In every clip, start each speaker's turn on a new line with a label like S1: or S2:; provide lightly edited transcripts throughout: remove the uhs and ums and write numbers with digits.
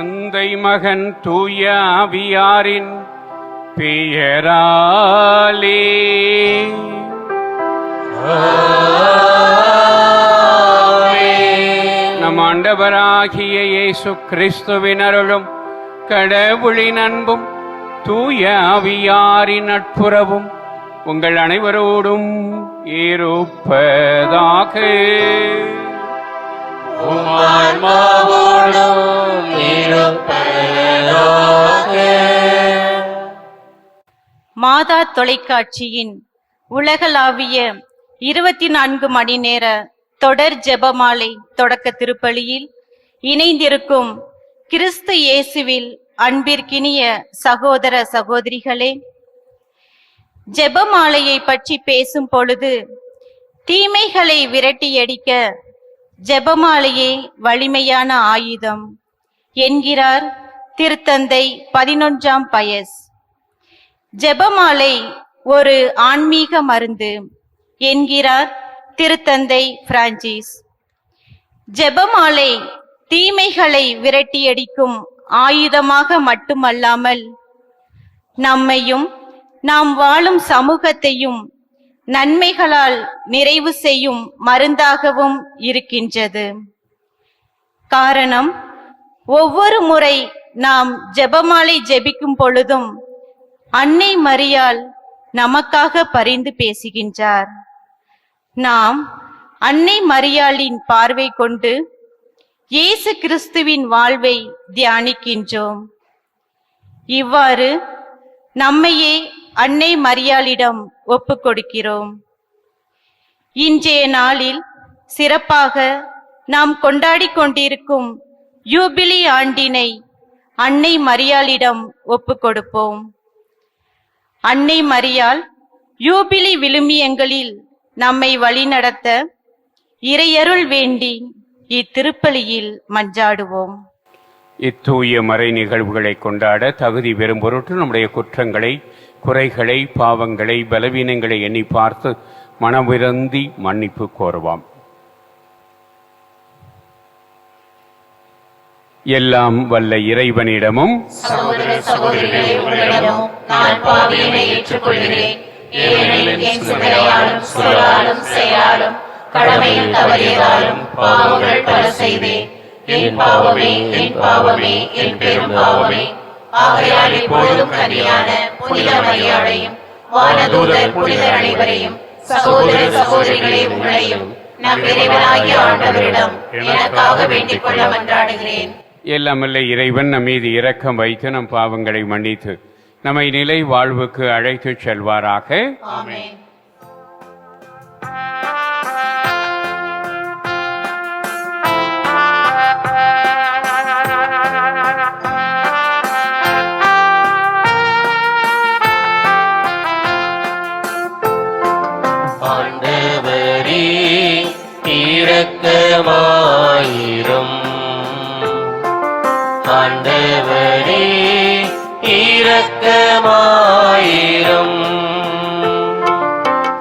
S1: தந்தை மகன் தூய ஆவியாரின் பெயராலே நம் ஆண்டவராகிய இயேசு கிறிஸ்துவின் அருளும் கடவுளின் அன்பும் தூய ஆவியாரின் நட்புறவும் உங்கள் அனைவரோடும் இருப்பதாக.
S2: மாதா தொலைக்காட்சியின் உலகளாவிய 24 மணி நேர தொடர் ஜெபமாலை தொடக்க திருப்பலியில் இணைந்திருக்கும் கிறிஸ்து இயேசுவில் அன்பிற்கினிய சகோதர சகோதரிகளே, ஜெபமாலையை பற்றி பேசும் பொழுது தீமைகளை விரட்டியடிக்க ஜெபமாலையே வலிமையான ஆயுதம் என்கிறார் திருத்தந்தை 11ஆம் பயஸ். ஜெபமாலை ஒரு ஆன்மீக மருந்து என்கிறார் திருத்தந்தை பிரான்சிஸ். ஜெபமாலை தீமைகளை விரட்டியடிக்கும் ஆயுதமாக மட்டுமல்லாமல் நம்மையும் நாம் வாழும் சமூகத்தையும் நன்மைகளால் நிறைவு செய்யும் மருந்தாகவும் இருக்கின்றது. காரணம், ஒவ்வொரு முறை நாம் ஜெபமாலை ஜெபிக்கும் பொழுதும் அன்னை மரியாள் நமக்காக பரிந்து பேசுகின்றார். நாம் அன்னை மரியாளின் பார்வை கொண்டு இயேசு கிறிஸ்துவின் வாழ்வை தியானிக்கின்றோம். இவ்வாறு நம்மையே அன்னை மரியாளிடம் ஒப்புக் கொடுக்கிறோம். இன்றைய நாளில் சிறப்பாக நாம் கொண்டாடி கொண்டிருக்கும் யூபிலி ஆண்டினை அன்னை மரியாளிடம் ஒப்புக் கொடுப்போம். அன்னை மரியாள் யூபிலி விழுமியங்களில் நம்மை வழிநடத்த இறையருள் வேண்டி இத்திருப்பலியில் மன்றாடுவோம்.
S1: இத்தூய மறை நிகழ்வுகளை கொண்டாட தகுதி பெறும் பொருட்டு நம்முடைய குற்றங்களை, குறைகளை, பாவங்களை, பலவீனங்களை எண்ணி பார்த்து மனமிருந்தி மன்னிப்பு கோருவாம். எல்லாம் வல்ல இறைவனிடமும்
S3: சகோதர சகோதரிகளே உங்களிடமும் நான் பாவியனை ஏற்றுக்கொள்கிறேன். ஏனெனில் என் சிந்தனையாலும் சொல்லாலும் செயலாலும் கடமையில் தவறியதாலும் பாவங்கள் பல செய்தேன். என் பாவமே, என் பாவமே, என் பெரும் பாவமே. ஆகையால் இப்பொழுதும் கன்னியான புனித மரியாளையும் வானதூதர் புனிதர் அனைவரையும் சகோதர சகோதரிகளே உங்களையும் நம் இறைவனாகிய ஆண்டவரிடம் எனக்காக வேண்டிக் கொள்ள மன்றாடுகிறேன்.
S1: எல்லாமல்ல இறைவன் நம் மீது இரக்கம் வைத்து நம் பாவங்களை மன்னித்து நம்மை நிலை வாழ்வுக்கு அழைத்து செல்வாராக.
S3: ஆமென்.
S4: ஆண்டவரே இரக்கமாயிரும். ஆண்டவரே இரக்கமாயிரும்.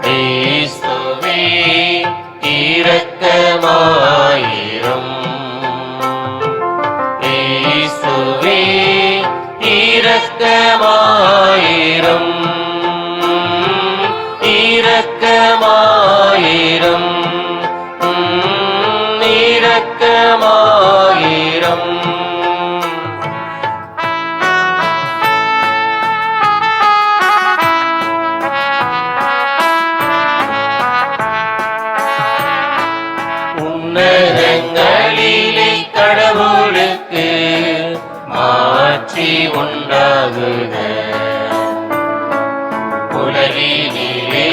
S4: கிறிஸ்துவே இரக்கமாயிரும். கிறிஸ்துவே இரக்கமாயிரும். இரக்கமாயிரும். இரக்கமாயிரும். உன்னதங்களிலே கடவுளுக்கு மாட்சி உண்டாகுக. உலகினிலே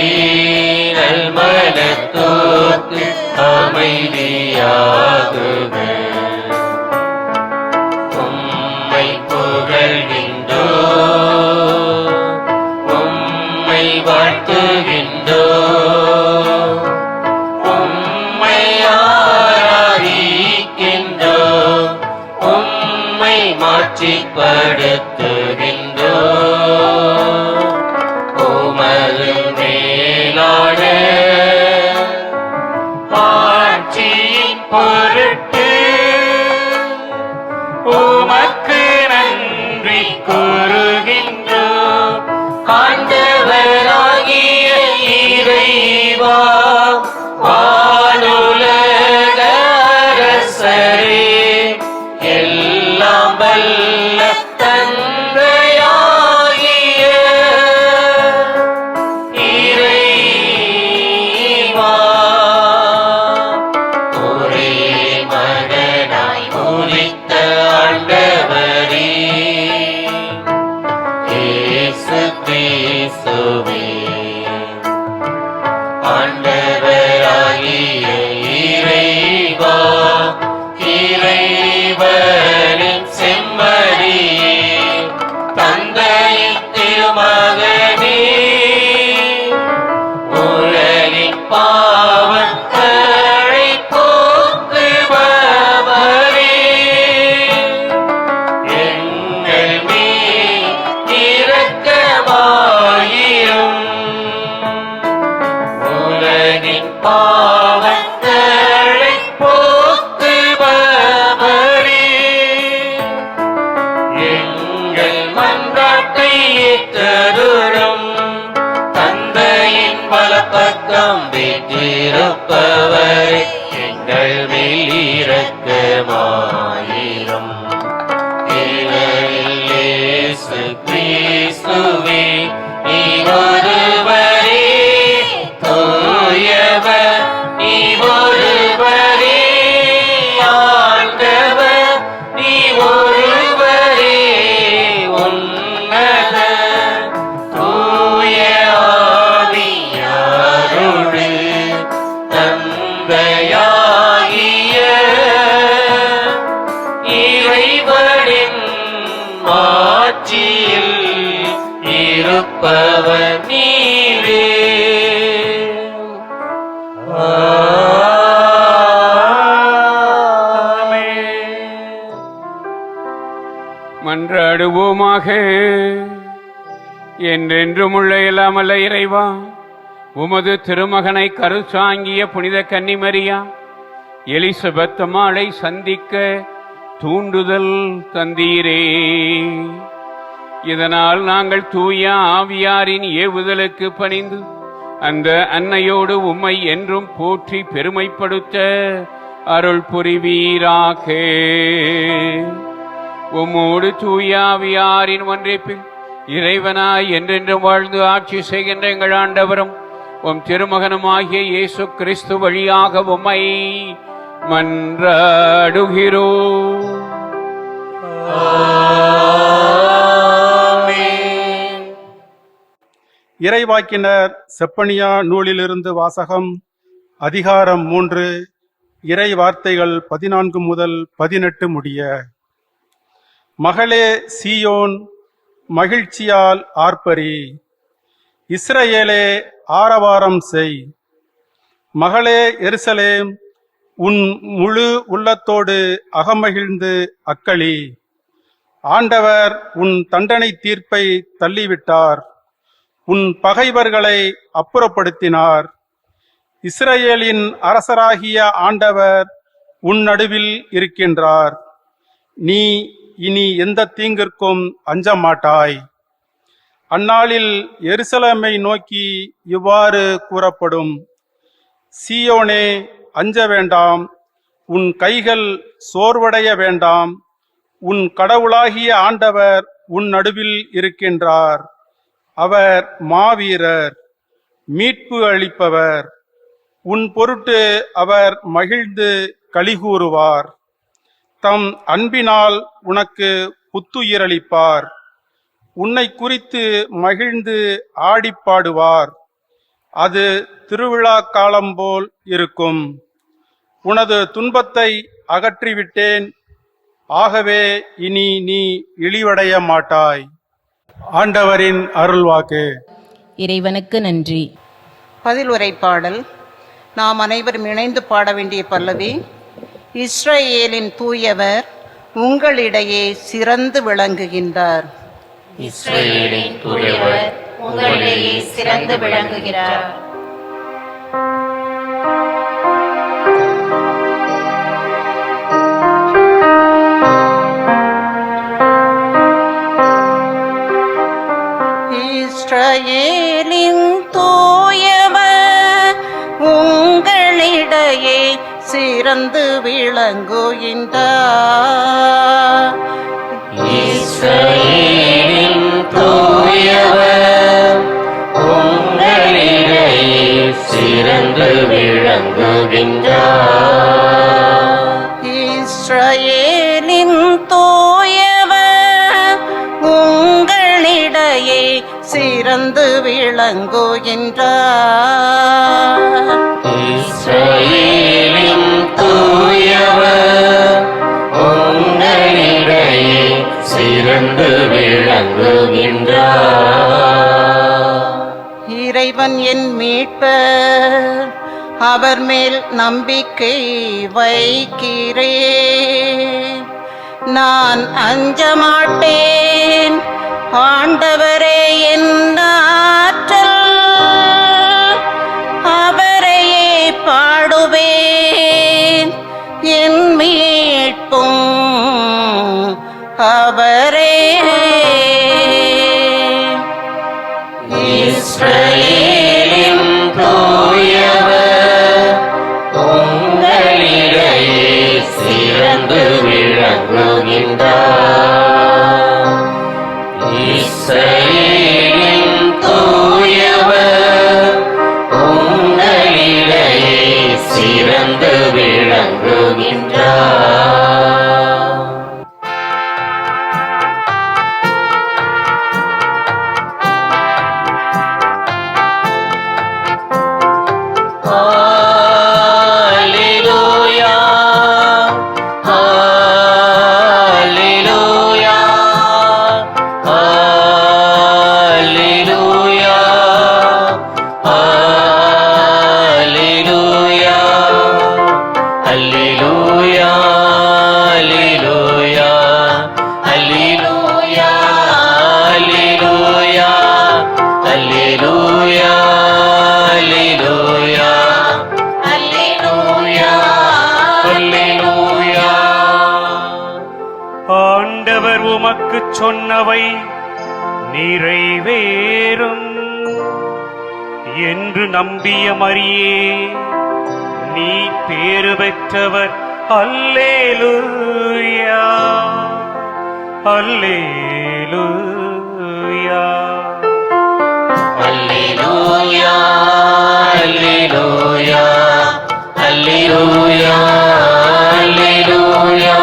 S4: நல்மனத்தோர்க்கு அமைதியாகுக. உம்மை புகழ்கின்றோ, உம்மை வாழ்த்துகின்றோ, உம்மை ஆராதிக்கின்றோ, உம்மை மாட்சிப்படுத்துகின்றோ. உமது மேலான ஆட்சியின் பொருட்டு உமக்கு கூறுகின்றோம். ஆண்டவராகிய இறைவா, வானுலக அரசரே, எல்லாம் வல்ல தந்தையாகிய இறைவா, ஒரே மகனாய் உதித்த ஆண்டவரே, இயேசு கிறிஸ்துவே, ஆண்டவராகிய இறைவா, இறைவனின் செம்மறியே, தந்தையின் திருமகனே, உலகின் பாவங்களை போக்குபவரே, எங்கள் மேல் இரக்கமாயிரும். உலகின் பாவங்களை போக்குபவரே, எங்கள் மன்றாட்டை ஏற்றருளும். தந்தையின் வலப்பக்கம் வீற்றிருப்பவரே, எங்கள் மேல் இரக்கமாயிரும். இறைவனில் இயேசு கிறிஸ்துவே, நீர் ஒருவரே தூயவர், நீர் ஒருவரே ஆண்டவர், நீர் ஒருவரே உன்னதர். தூய ஆவியாரோடு தந்தையாகிய இறைவனின் ஆட்சியில் இருப்பவர் நீரே. ஆமென்.
S1: மன்றாடுவோமாக. என்றென்றும் உள்ள எல்லாமல்ல இறைவா, உமது திருமகனை கருச்சாங்கிய புனித கன்னிமரியா எலிசபெத் அம்மாளை சந்திக்க தூண்டுதல் தந்தீரே. இதனால் நாங்கள் தூய ஆவியாரின் ஏவுதலுக்கு பணிந்து அந்த அன்னையோடு உம்மை என்றும் போற்றி பெருமைப்படுத்த அருள் புரிவீராக. உம்மோடு தூய ஆவியாரின் ஒன்றைப்பில் இறைவனாய் என்றென்றும் வாழ்ந்து ஆட்சி செய்கின்ற எங்கள் ஆண்டவரும் உம் திருமகனுமாகிய இயேசு கிறிஸ்து வழியாக உம்மை மன்றாடுகிறோம்.
S5: இறைவாக்கினர் செப்பனியா நூலிலிருந்து வாசகம். அதிகாரம் 3, இறை வார்த்தைகள் 14 முதல் 18 முடிய. மகளே சீயோன், மகிழ்ச்சியால் ஆர்ப்பரி, இஸ்ரவேலே ஆரவாரம் செய். மகளே எருசலேம், உன் முழு உள்ளத்தோடு அகமகிழ்ந்து அக்களி. ஆண்டவர் உன் தண்டனை தீர்ப்பை தள்ளிவிட்டார், உன் பகைவர்களை அப்புறப்படுத்தினார். இஸ்ரவேலின் அரசராகிய ஆண்டவர் உன் நடுவில் இருக்கின்றார். நீ இனி எந்த தீங்கிற்கும் அஞ்ச மாட்டாய். அந்நாளில் எருசலேமை நோக்கி இவ்வாறு கூறப்படும்: சீயோனே, அஞ்ச வேண்டாம், உன் கைகள் சோர்வடைய வேண்டாம். உன் கடவுளாகிய ஆண்டவர் உன் நடுவில் இருக்கின்றார். அவர் மாவீரர், மீட்பு அளிப்பவர். உன் பொருட்டு அவர் மகிழ்ந்து களிகூறுவார். தம் அன்பினால் உனக்கு புத்துயிரளிப்பார். உன்னை குறித்து மகிழ்ந்து ஆடிப்பாடுவார். அது திருவிழா காலம் போல் இருக்கும். உனது துன்பத்தை அகற்றிவிட்டேன், ஆகவே இனி நீ இழிவடைய மாட்டாய். ஆண்டவரின் அருள்வாக்கு.
S6: இறைவனுக்கு நன்றி.
S7: பதிலுரை பாடல். நாம் அனைவரும் இணைந்து பாட வேண்டிய பல்லவி. இஸ்ரவேலின் தூயவர் உங்களிடையே சிறந்து விளங்குகின்றார்.
S3: இஸ்ரவேலின் தூயவர் உங்களிடையே சிறந்து விளங்குகிறார்.
S7: இஸ்ரவேலின் தூயவர் உங்களிடையே சிறந்து விளங்குகின்றார்.
S4: இஸ்ரவேலின் தூயவர் உங்களிடையே சிறந்து விளங்குகின்றார்.
S7: இஸ்ரவேலின் தூயவர் உங்களிடையே சிறந்து விளங்குகின்றார்.
S4: இஸ்ரவேலின் தூயவர் உங்களிடையே சிறந்து விளங்குகின்றார்.
S7: இறைவன் என் மீட்பர், அவர் மேல் நம்பிக்கை வைக்கிறேன். நான் அஞ்ச மாட்டேன், ஆண்டவரே என் ஆற்றல், அவரையே பாடுவேன், என் மீட்பும் அவரே.
S4: இஸ்ரவேலின் தூயவர் உங்களிடையே சிறந்து விளங்குகின்றார். இஸ்ரவேலின் தூயவர் உங்களிடையே சிறந்து விளங்குகின்றார். Hallelujah, hallelujah, hallelujah, hallelujah, hallelujah, hallelujah, hallelujah, hallelujah, hallelujah, hallelujah.
S8: ஆண்டவர் உமக்கு சொன்னவை நிறைவேறும் என்று நம்பிய மரியே, நீ பேறு பெற்றவர். அல்லேலூயா, அல்லேலூயா.
S4: Alleluia, Alleluia, Alleluia, Alleluia.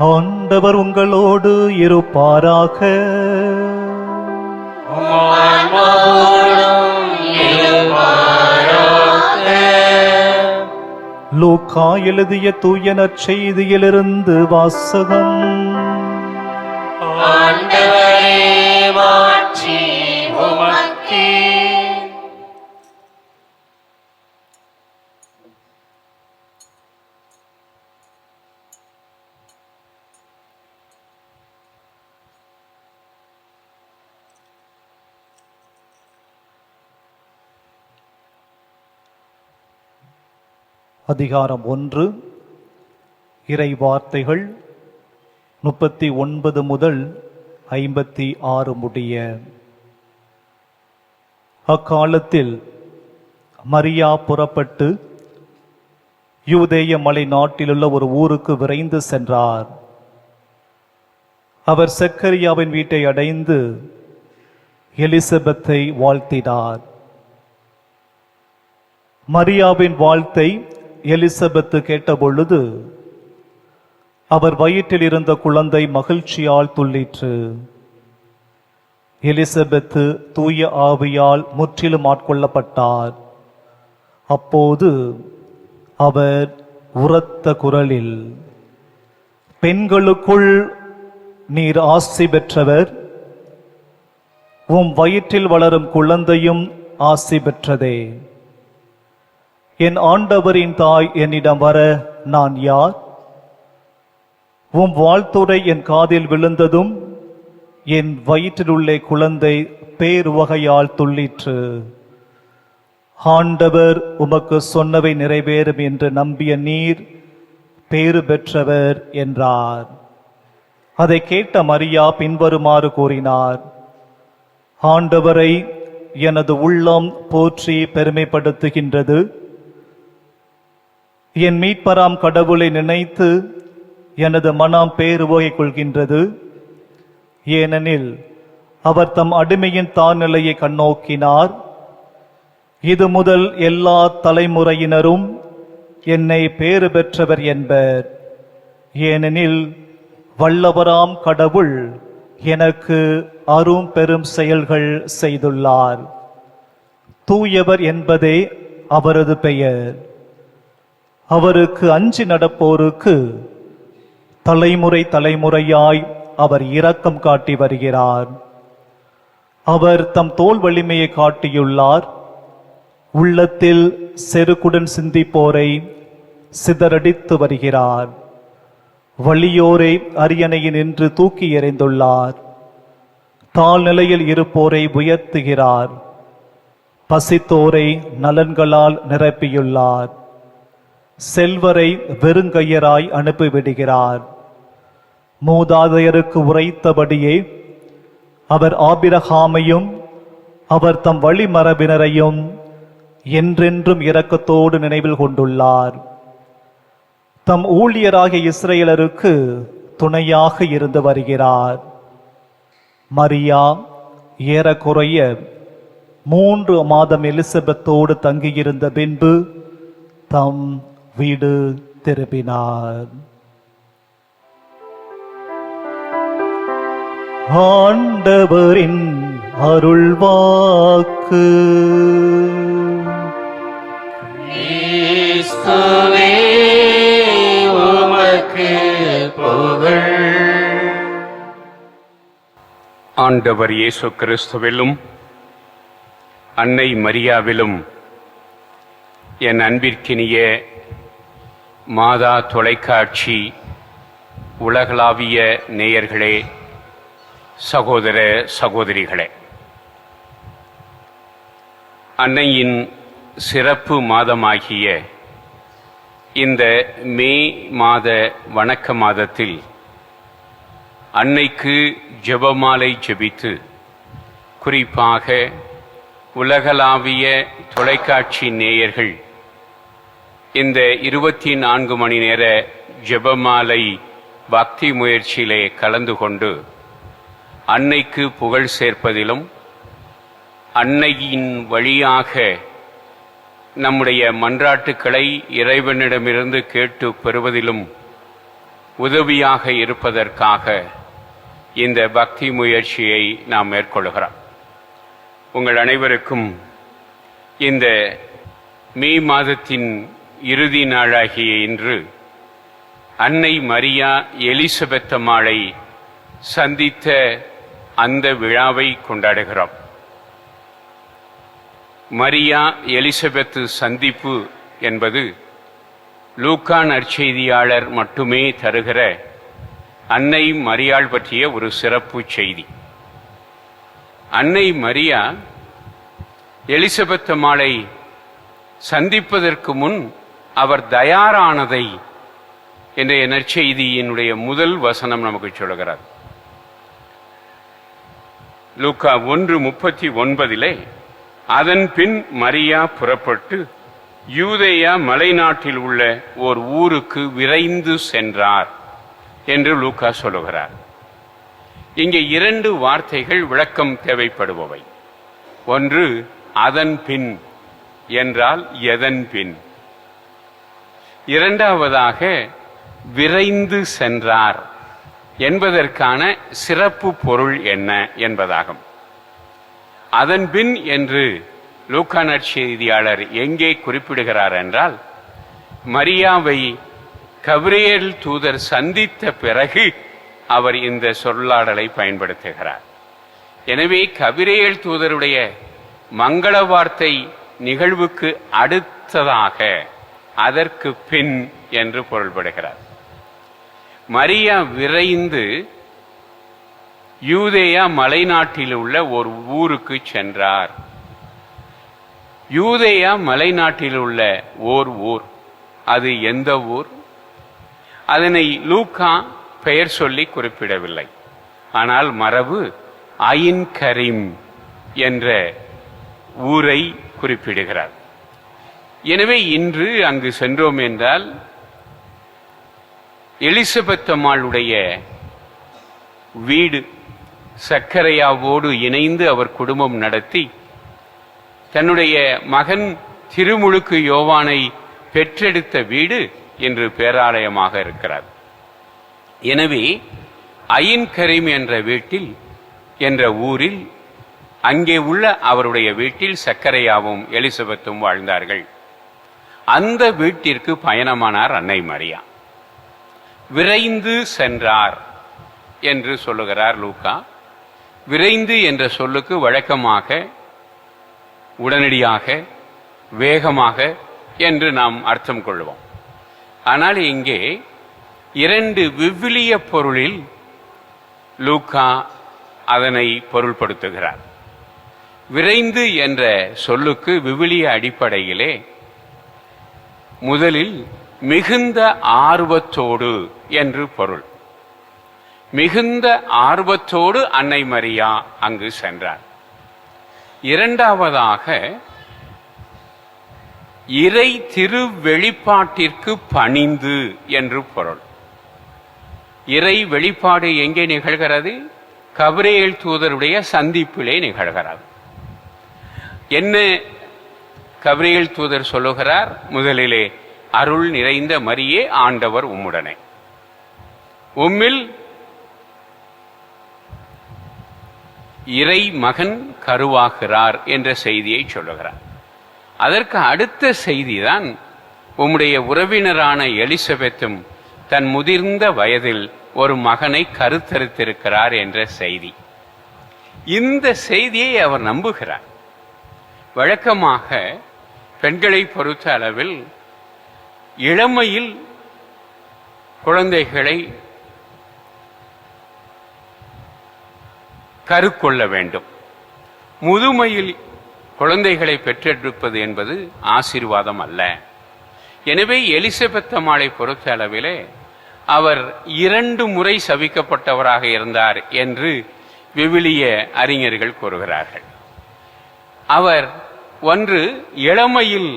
S9: ஆண்டவர் உங்களோடு இருப்பாராக.
S4: ஆன்மாவோடும் இருப்பாராக.
S9: லூக்கா எழுதிய தூய நற்செய்தியிலிருந்து வாசகம்.
S4: ஆண்டவரே மாட்சி உமக்கே.
S9: அதிகாரம் 1. இறை வார்த்தைகள் 39 முதல் 56 முடிய. அக்காலத்தில் மரியா புறப்பட்டு யூதேய மலை நாட்டிலுள்ள ஒரு ஊருக்கு விரைந்து சென்றார். அவர் செக்கரியாவின் வீட்டை அடைந்து எலிசபெத்தை வாழ்த்தினார். மரியாவின் வாழ்த்தை எலிசபெத்து கேட்டபொழுது அவர் வயிற்றில் இருந்த குழந்தை மகிழ்ச்சியால் துள்ளிற்று. எலிசபெத்து தூய ஆவியால் முற்றிலும் ஆட்கொள்ளப்பட்டார். அப்போது அவர் உரத்த குரலில், பெண்களுக்குள் நீர் ஆசி பெற்றவர், உம் வயிற்றில் வளரும் குழந்தையும் ஆசி பெற்றதே. என் ஆண்டவரின் தாய் என்னிடம் வர நான் யார்? உம் வாழ்த்துரை என் காதில் விழுந்ததும் என் வயிற்றிலுள்ளே குழந்தை பேருவகையால் துள்ளிற்று. ஆண்டவர் உமக்கு சொன்னவை நிறைவேறும் என்று நம்பிய நீர் பேறு பெற்றவர் என்றார். அதை கேட்ட மரியா பின்வருமாறு கூறினார்: ஆண்டவரை எனது உள்ளம் போற்றி பெருமைப்படுத்துகின்றது. என் மீட்பராம் கடவுளை நினைத்து எனது மனம் பேருவகை கொள்கின்றது. ஏனெனில் அவர் தம் அடிமையின் தாழ்நிலையை கண்ணோக்கினார். இது முதல் எல்லா தலைமுறையினரும் என்னை பேறு பெற்றவர் என்பர். ஏனெனில் வல்லவராம் கடவுள் எனக்கு அரும் பெரும் செயல்கள் செய்துள்ளார். தூயவர் என்பதே அவரது பெயர். அவருக்கு அஞ்சி நடப்போருக்கு தலைமுறை தலைமுறையாய் அவர் இரக்கம் காட்டி வருகிறார். அவர் தம் தோள் வலிமையை காட்டியுள்ளார். உள்ளத்தில் செருக்குடன் சிந்திப்போரை சிதறடித்து வருகிறார். வலியோரை அரியணையில் நின்று தூக்கி எறிந்துள்ளார். தாழ்நிலையில் இருப்போரை உயர்த்துகிறார். பசித்தோரை நலன்களால் நிரப்பியுள்ளார். செல்வரை வெறுங்கையராய் அனுப்பிவிடுகிறார். மூதாதையருக்கு உரைத்தபடியே அவர் ஆபிரகாமையும் அவர் தம் வழிமரபினரையும் என்றென்றும் இரக்கத்தோடு நினைவில் கொண்டுள்ளார். தம் ஊழியராகிய இஸ்ரேலருக்கு துணையாக இருந்து வருகிறார். மரியா ஏறக்குறைய 3 மாதம் எலிசபெத்தோடு தங்கியிருந்த பின்பு தம் வீடு திரும்பினார். ஆண்டவரின் அருள்வாக்கு.
S4: கிறிஸ்துவே உமக்கு புகழ்.
S1: ஆண்டவர் இயேசு கிறிஸ்துவிலும் அன்னை மரியாவிலும் என் அன்பிற்கினிய மாதா தொலைக்காட்சி உலகளாவிய நேயர்களே, சகோதர சகோதரிகளே, அன்னையின் சிறப்பு மாதமாகிய இந்த மே மாத வணக்க மாதத்தில் அன்னைக்கு ஜெபமாலை ஜெபித்து, குறிப்பாக உலகளாவிய தொலைக்காட்சி நேயர்கள் இந்த 24 மணி நேர ஜெபமாலை பக்தி முயற்சியிலே கலந்து கொண்டு அன்னைக்கு புகழ் சேர்ப்பதிலும் அன்னையின் வழியாக நம்முடைய மன்றாட்டுக்களை இறைவனிடமிருந்து கேட்டு பெறுவதிலும் உதவியாக இருப்பதற்காக இந்த பக்தி முயற்சியை நாம் மேற்கொள்கிறோம். உங்கள் அனைவருக்கும் இந்த மே மாதத்தின் இறுதி நாளாகிய இன்று அன்னை மரியா எலிசபெத் அம்மாளை சந்தித்த அந்த விழாவை கொண்டாடுகிறோம். மரியா எலிசபெத் சந்திப்பு என்பது லூக்கா நற்செய்தியாளர் மட்டுமே தருகிற அன்னை மரியாள் பற்றிய ஒரு சிறப்பு செய்தி. அன்னை மரியா எலிசபெத் அம்மாளை சந்திப்பதற்கு முன் அவர் தயாரானதை என்ற நற்செய்தியினுடைய முதல் வசனம் நமக்கு சொல்கிறார். லூக்கா 1:39 அதன் பின் மரியா புறப்பட்டு யூதேயா மலைநாட்டில் உள்ள ஓர் ஊருக்கு விரைந்து சென்றார் என்று லூக்கா சொல்லுகிறார். இங்கே 2 வார்த்தைகள் விளக்கம் தேவைப்படுபவை. ஒன்று, அதன் பின் என்றால் எதன் பின். இரண்டாவதாக, விரைந்து சென்றார் என்பதற்கான சிறப்பு பொருள் என்ன என்பதாகும். அதன் பின் என்று லூக்கா நற்செய்தியாளர் எங்கே குறிப்பிடுகிறார் என்றால், மரியாவை கபிரியேல் தூதர் சந்தித்த பிறகு அவர் இந்த சொல்லாடலை பயன்படுத்துகிறார். எனவே கபிரியேல் தூதருடைய மங்கள வார்த்தை நிகழ்வுக்கு அடுத்ததாக, அதற்கு பின் என்று பொருள்படுகிறார். மரியா விரைந்து யூதேயா மலைநாட்டில் உள்ள ஒரு ஊருக்கு சென்றார். யூதேயா மலைநாட்டில் உள்ள ஓர் ஊர். அது எந்த ஊர்? அதனை லூக்கா பெயர் சொல்லி குறிப்பிடவில்லை. ஆனால் மரபு அயின் கரீம் என்ற ஊரை குறிப்பிடுகிறார். எனவே இன்று அங்கு சென்றோம் என்றால் எலிசபெத் அம்மாளுடைய வீடு சக்கரையாவோடு இணைந்து அவர் குடும்பம் நடத்தி தன்னுடைய மகன் திருமுழுக்கு யோவானை பெற்றெடுத்த வீடு இன்று பேராலயமாக இருக்கிறார். எனவே அயின் கரீம் என்ற ஊரில் அங்கே உள்ள அவருடைய வீட்டில் சக்கரையாவும் எலிசபெத்தும் வாழ்ந்தார்கள். அந்த வீட்டிற்கு பயணமானார் அன்னை மரியா. விரைந்து சென்றார் என்று சொல்லுகிறார் லூக்கா. விரைந்து என்ற சொல்லுக்கு வழக்கமாக உடனடியாக, வேகமாக என்று நாம் அர்த்தம் கொள்வோம். ஆனால் இங்கே இரண்டு விவிலிய பொருளில் லூக்கா அதனை பொருள்படுத்துகிறார். விரைந்து என்ற சொல்லுக்கு விவிலிய அடிப்படையிலே முதலில் மிகுந்த ஆர்வத்தோடு என்று பொருள். மிகுந்த ஆர்வத்தோடு அன்னை மரியா அங்கு சென்றார். இரண்டாவதாக இறை திரு வெளிப்பாட்டிற்கு பணிந்து என்று பொருள். இறை வெளிப்பாடு எங்கே நிகழ்கிறது? கபிரியேல் தூதருடைய சந்திப்பிலே நிகழ்கிறது. என்ன கபிரியேல் தூதர் சொல்லுகிறார்? முதலிலே அருள் நிறைந்த மரியே, ஆண்டவர் உம்முடனே, உம்மில் இறை மகன் கருவாகிறார் என்ற செய்தியை சொல்லுகிறார். அதற்கு அடுத்த செய்திதான் உம்முடைய உறவினரான எலிசபெத்தும் தன் முதிர்ந்த வயதில் ஒரு மகனை கருத்தரித்திருக்கிறார் என்ற செய்தி. இந்த செய்தியை அவர் நம்புகிறார். வழக்கமாக பெண்களை பொறுத்த அளவில் இளமையில் குழந்தைகளை கருக்கொள்ள வேண்டும். முதுமையில் குழந்தைகளை பெற்றெடுப்பது என்பது ஆசீர்வாதம் அல்ல. எனவே எலிசபெத் அம்மாளை பொறுத்த அளவிலே அவர் 2 முறை சபிக்கப்பட்டவராக இருந்தார் என்று விவிலிய அறிஞர்கள் கூறுகிறார்கள். அவர் ஒன்று இளமையில்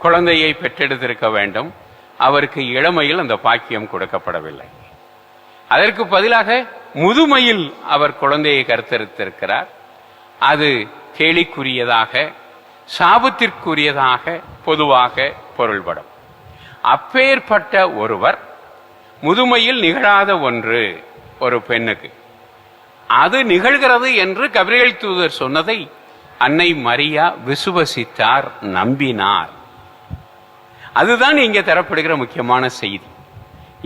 S1: குழந்தையை பெற்றெடுத்திருக்க வேண்டும். அவருக்கு இளமையில் அந்த பாக்கியம் கொடுக்கப்படவில்லை. அதற்கு பதிலாக முதுமையில் அவர் குழந்தையை கருத்தரித்திருக்கிறார். அது கேலிக்குரியதாக, சாபத்திற்குரியதாக பொதுவாக பொருள்படும். அப்பேற்பட்ட ஒருவர் முதுமையில் நிகழாத ஒன்று ஒரு பெண்ணுக்கு அது நிகழ்கிறது என்று கபிரியேல் தூதர் சொன்னதை அன்னை மரியா விசுவசித்தார், நம்பினார். அதுதான் இங்கே தரப்படுகிற முக்கியமான செய்தி.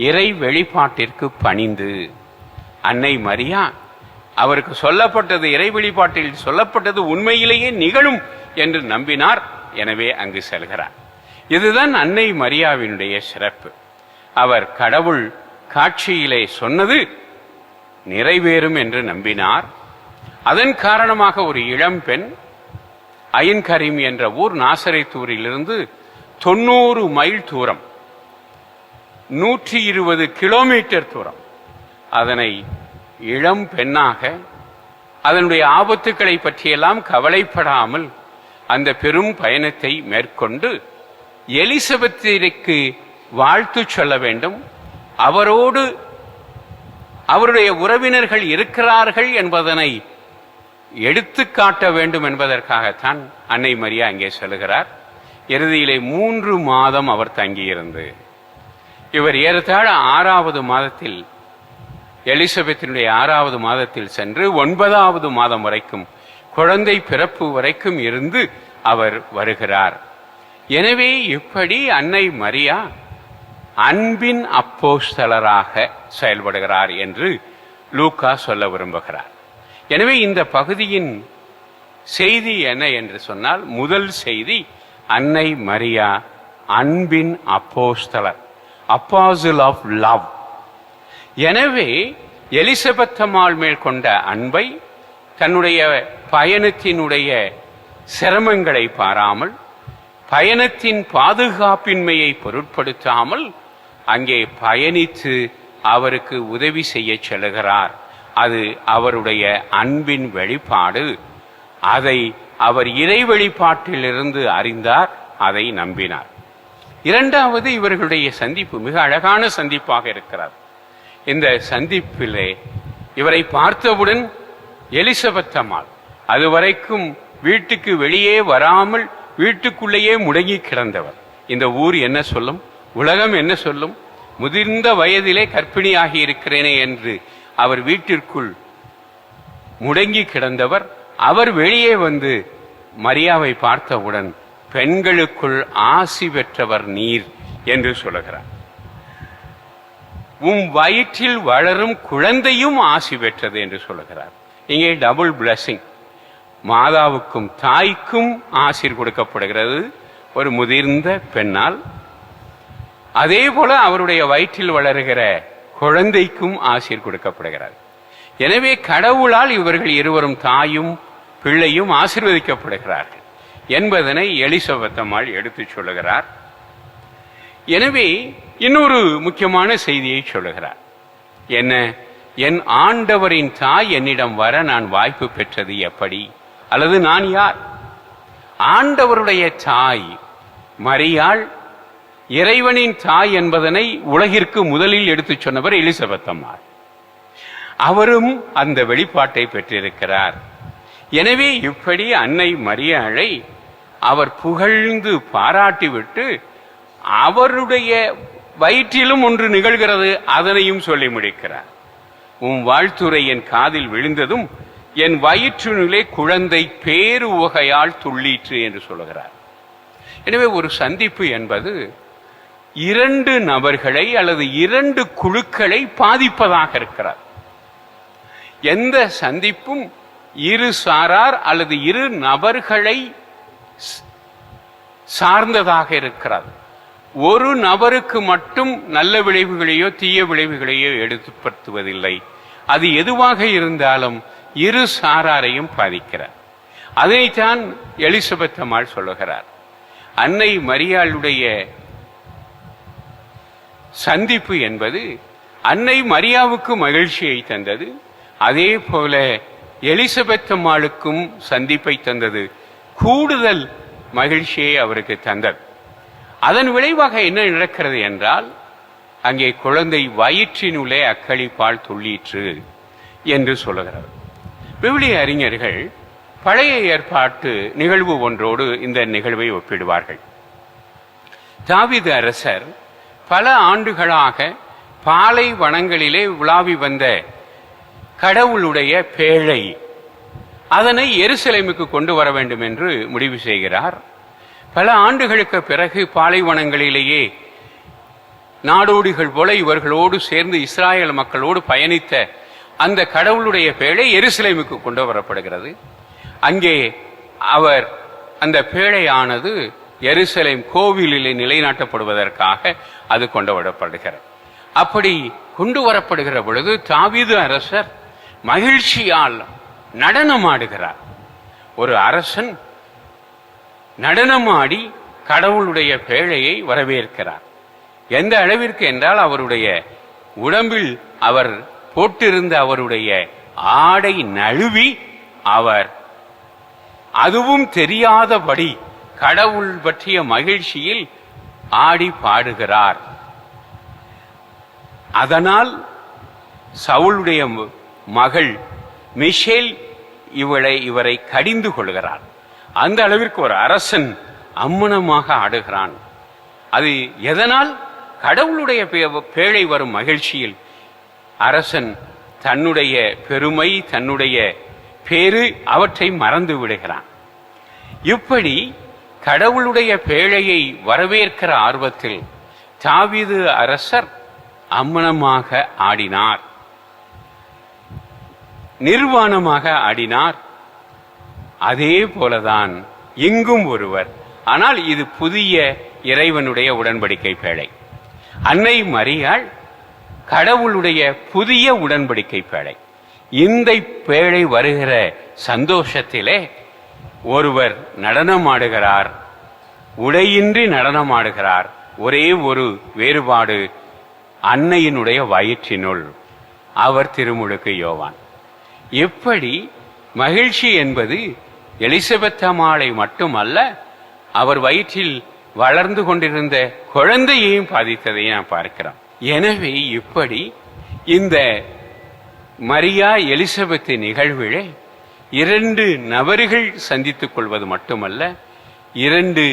S1: இறை வெளிப்பாட்டிற்கு பணிந்து அன்னை மரியா, அவருக்கு சொல்லப்பட்டது, இறை வெளிப்பாட்டில் சொல்லப்பட்டது உண்மையிலேயே நிகழும் என்று நம்பினார். எனவே அங்கு செல்கிறார். இதுதான் அன்னை மரியாவினுடைய சிறப்பு. அவர் கடவுள் காட்சியிலே சொன்னது நிறைவேறும் என்று நம்பினார். அதன் காரணமாக ஒரு இளம்பெண் அயின் கரீம் என்ற ஊர் நாசரேத்தூரிலிருந்து 90 மைல் தூரம், 120 கிலோமீட்டர் தூரம், அதனை இளம் பெண்ணாக அதனுடைய ஆபத்துக்களை பற்றியெல்லாம் கவலைப்படாமல் அந்த பெரும் பயணத்தை மேற்கொண்டு எலிசபெத்திற்கு வாழ்த்து சொல்ல வேண்டும், அவரோடு அவருடைய உறவினர்கள் இருக்கிறார்கள் என்பதனை எடுத்து காட்ட வேண்டும் என்பதற்காகத்தான் அன்னை மரியா அங்கே செல்கிறார். இறுதியிலே 3 மாதம் அவர் தங்கியிருந்து இவர் ஏறத்தாழ 6வது மாதத்தில், எலிசபெத்தினுடைய 6வது மாதத்தில் சென்று 9வது மாதம் வரைக்கும், குழந்தை பிறப்பு வரைக்கும் இருந்து அவர் வருகிறார். எனவே இப்படி அன்னை மரியா அன்பின் அப்போஸ்தலராக செயல்படுகிறார் என்று லூக்கா சொல்ல விரும்புகிறார். எனவே இந்த பகுதியின் செய்தி என்ன என்று சொன்னால், முதல் செய்தி அன்னை மரியா அன்பின் அப்போஸ்தலர், அப்பாசில் ஆஃப் லவ். எனவே எலிசபெத் அம்மாள் மேல் கொண்ட அன்பை தன்னுடைய பயணத்தினுடைய சிரமங்களை பாராமல், பயணத்தின் பாதுகாப்பின்மையை பொருட்படுத்தாமல் அங்கே பயணித்து அவருக்கு உதவி செய்ய செல்கிறார். அது அவருடைய அன்பின் வெளிப்பாடு. அதை அவர் இறை வெளிப்பாட்டிலிருந்து அறிந்தார், அதை நம்பினார். இரண்டாவது, இவர்களுடைய சந்திப்பு மிக அழகான சந்திப்பாக இருக்கிறார். இந்த சந்திப்பிலே இவரை பார்த்தவுடன் எலிசபெத் அம்மாள் அதுவரைக்கும் வீட்டுக்கு வெளியே வராமல் வீட்டுக்குள்ளேயே முடங்கி கிடந்தவர். இந்த ஊர் என்ன சொல்லும், உலகம் என்ன சொல்லும், முதிர்ந்த வயதிலே கர்ப்பிணியாகி இருக்கிறேனே என்று அவர் வீட்டிற்குள் முடங்கி கிடந்தவர். அவர் வெளியே வந்து மரியாவை பார்த்தவுடன் பெண்களுக்குள் ஆசி பெற்றவர் நீர் என்று சொல்லுகிறார். உம் வயிற்றில் வளரும் குழந்தையும் ஆசி பெற்றது என்று சொல்லுகிறார். இங்கே டபுள் பிளஸிங், மாதாவுக்கும் தாய்க்கும் ஆசீர் கொடுக்கப்படுகிறது ஒரு முதிர்ந்த பெண்ணால். அதே போல அவருடைய வயிற்றில் வளருகிற குழந்தைக்கும் ஆசீர் கொடுக்கப்படுகிறது. எனவே கடவுளால் இவர்கள் இருவரும், தாயும் பிள்ளையும் ஆசீர்வதிக்கப்படுகிறார்கள் என்பதனை எலிசபெத் அம்மாள் எடுத்துச் சொல்லுகிறார். எனவே இன்னொரு முக்கியமான செய்தியை சொல்லுகிறார். என்ன? என் ஆண்டவரின் தாய் என்னிடம் வர நான் வாய்ப்பு பெற்றது எப்படி, அல்லது நான் யார்? ஆண்டவருடைய தாய் மரியாள் இறைவனின் தாய் என்பதனை உலகிற்கு முதலில் எடுத்துச் சொன்னவர் எலிசபெத் அம்மாள். அவரும் அந்த வெளிப்பாட்டை பெற்றிருக்கிறார். எனவே இப்படி அன்னை மரியாளை அவர் புகழ்ந்து பாராட்டிவிட்டு அவருடைய வயிற்றிலும் ஒன்று நிகழ்கிறது, அதனையும் சொல்லி முடிக்கிறார். உம் வாழ்த்துரை என் காதில் விழுந்ததும் என் வயிற்றினுள்ளே குழந்தை பேரு உகையால் துள்ளீற்று என்று சொல்லுகிறார். எனவே ஒரு சந்திப்பு என்பது இரண்டு நபர்களை அல்லது இரண்டு குழுக்களை பாதிப்பதாக இருக்கிறார். எந்த சந்திப்பும் இரு சாரார் அல்லது இரு நபர்களை சார்ந்ததாக இருக்கிறது. ஒரு நபருக்கு மட்டும் நல்ல விளைவுகளையோ தீய விளைவுகளையோ எடுத்துப்படுத்துவதில்லை. அது எதுவாக இருந்தாலும் இரு சாராரையும் பாதிக்கிறார். அதைத்தான் எலிசபெத் அம்மாள் சொல்லுகிறார். அன்னை மரியாளுடைய சந்திப்பு என்பது அன்னை மரியாவுக்கு மகிழ்ச்சியை தந்தது, அதே போல எலிசபெத் அம்மாளுக்கும் சந்திப்பை தந்தது, கூடுதல் மகிழ்ச்சியை அவருக்கு தந்தது. அதன் விளைவாக என்ன நடக்கிறது என்றால், அங்கே குழந்தை வயிற்றினுள்ளே அக்களிப்பால் துள்ளீற்று என்று சொல்லுகிறார். விவிலிய அறிஞர்கள் பழைய ஏற்பாட்டு நிகழ்வு ஒன்றோடு இந்த நிகழ்வை ஒப்பிடுவார்கள். தாவீது அரசர் பல ஆண்டுகளாக பாலைவனங்களிலே உலாவி வந்த கடவுளுடைய பேழை, அதனை எருசலேமுக்கு கொண்டு வர வேண்டும் என்று முடிவு செய்கிறார். பல ஆண்டுகளுக்கு பிறகு பாலைவனங்களிலேயே நாடோடிகள் போல இவர்களோடு சேர்ந்து இஸ்ராயல் மக்களோடு பயணித்த அந்த கடவுளுடைய பேழை எருசலேமுக்கு கொண்டு வரப்படுகிறது. அங்கே அவர் அந்த பேழையானது எருசலேம் கோவிலிலே நிலைநாட்டப்படுவதற்காக அது கொண்டு வரப்படுகிறது. அப்படி கொண்டு வரப்படுகிற பொழுது தாவீது அரசர் மகிழ்ச்சியால் நடனமாடுகிறார். ஒரு அரசன் நடனமாடி கடவுளுடைய பேழையை வரவேற்கிறார். எந்த அளவிற்கு என்றால், அவருடைய உடம்பில் அவர் போட்டிருந்த அவருடைய ஆடை நழுவி அவர் அதுவும் தெரியாதபடி கடவுள் பற்றிய மகிழ்ச்சியில் ஆடி பாடுகிறார். அதனால் சவுளுடைய மகள் மிஷேல் இவரை கடிந்து கொள்கிறார். அந்த அளவிற்கு ஒரு அரசன் அம்மனமாக ஆடுகிறான். அது எதனால்? கடவுளுடைய பேழை வரும் மகிழ்ச்சியில் அரசன் தன்னுடைய பெருமை, தன்னுடைய பேரு, அவற்றை மறந்து விடுகிறான். இப்படி கடவுளுடைய பேழையை வரவேற்கிற ஆர்வத்தில் தாவீது அரசர் அம்மனமாக ஆடினார், நிர்வாணமாக ஆடினார். அதே போலதான் இங்கும் ஒருவர். ஆனால் இது புதிய இறைவனுடைய உடன்படிக்கை பேழை. அன்னை மரியாள் கடவுளுடைய புதிய உடன்படிக்கை பேழை. இந்த பேழை வருகிற சந்தோஷத்திலே ஒருவர் நடனமாடுகிறார், உடையின்றி நடனமாடுகிறார். ஒரே ஒரு வேறுபாடு, அன்னையினுடைய வயிற்றினுள். அவர் திருமுழுக்கு யோவான். எப்படி மகிழ்ச்சி என்பது எலிசபெத் அம்மாளை மட்டுமல்ல, அவர் வயிற்றில் வளர்ந்து கொண்டிருந்த குழந்தையையும் பாதித்ததை நாம் பார்க்கிறோம். எனவே இப்படி இந்த மரியா எலிசபெத் நிகழ்விலே 2 நபர்கள் சந்தித்துக் கொள்வது மட்டுமல்ல, 2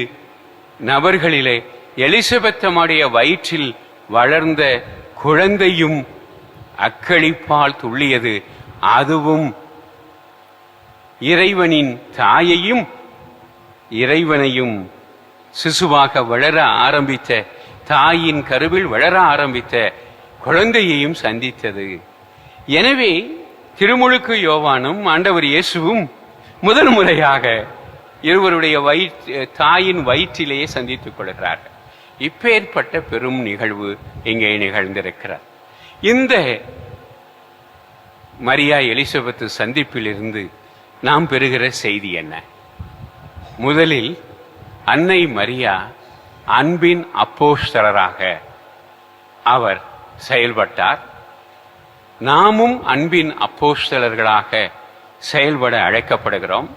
S1: நபர்களிலே எலிசபெத் அம்மாளுடைய வயிற்றில் வளர்ந்த குழந்தையும் அக்களிப்பால் துள்ளியது. அதுவும் இறைவனின் தாயையும் இறைவனையும் சிசுவாக வளர ஆரம்பித்த, தாயின் கருவில் வளர ஆரம்பித்த குழந்தையையும் சந்தித்தது. எனவே திருமுழுக்கு யோவானும் ஆண்டவர் இயேசுவும் முதல் முறையாக இருவருடைய தாயின் வயிற்றிலேயே சந்தித்துக் கொள்கிறார்கள். இப்பேற்பட்ட பெரும் நிகழ்வு இங்கே நிகழ்ந்திருக்கிறார். இந்த மரியா எலிசபெத் சந்திப்பிலிருந்து நாம் பெறுகிற செய்தி என்ன? முதலில் அன்னை மரியா அன்பின் அப்போஸ்தலராக அவர் செயல்பட்டார். நாமும் அன்பின் அப்போஸ்தலர்களாக செயல்பட அழைக்கப்படுகிறோம்.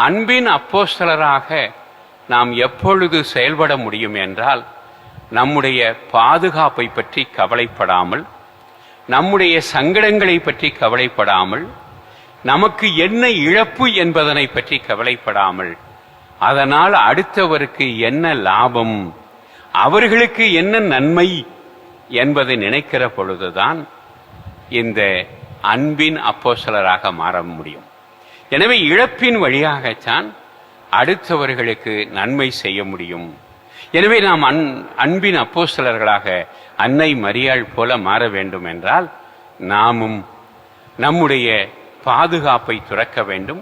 S1: அன்பின் அப்போஸ்தலராக நாம் எப்பொழுது செயல்பட முடியும் என்றால், நம்முடைய பாதுகாப்பை பற்றி கவலைப்படாமல், நம்முடைய சங்கடங்களை பற்றி கவலைப்படாமல், நமக்கு என்ன இழப்பு என்பதனை பற்றி கவலைப்படாமல், அதனால் அடுத்தவருக்கு என்ன லாபம், அவர்களுக்கு என்ன நன்மை என்பதை நினைக்கிற பொழுதுதான் இந்த அன்பின் அப்போஸ்தலராக மாற முடியும். எனவே இழப்பின் வழியாகத்தான் அடுத்தவர்களுக்கு நன்மை செய்ய முடியும். எனவே நாம் அன்பின் அப்போஸ்தலர்களாக அன்னை மரியாள் போல மாற வேண்டும் என்றால், நாமும் நம்முடைய பாதுகாப்பை துறக்க வேண்டும்,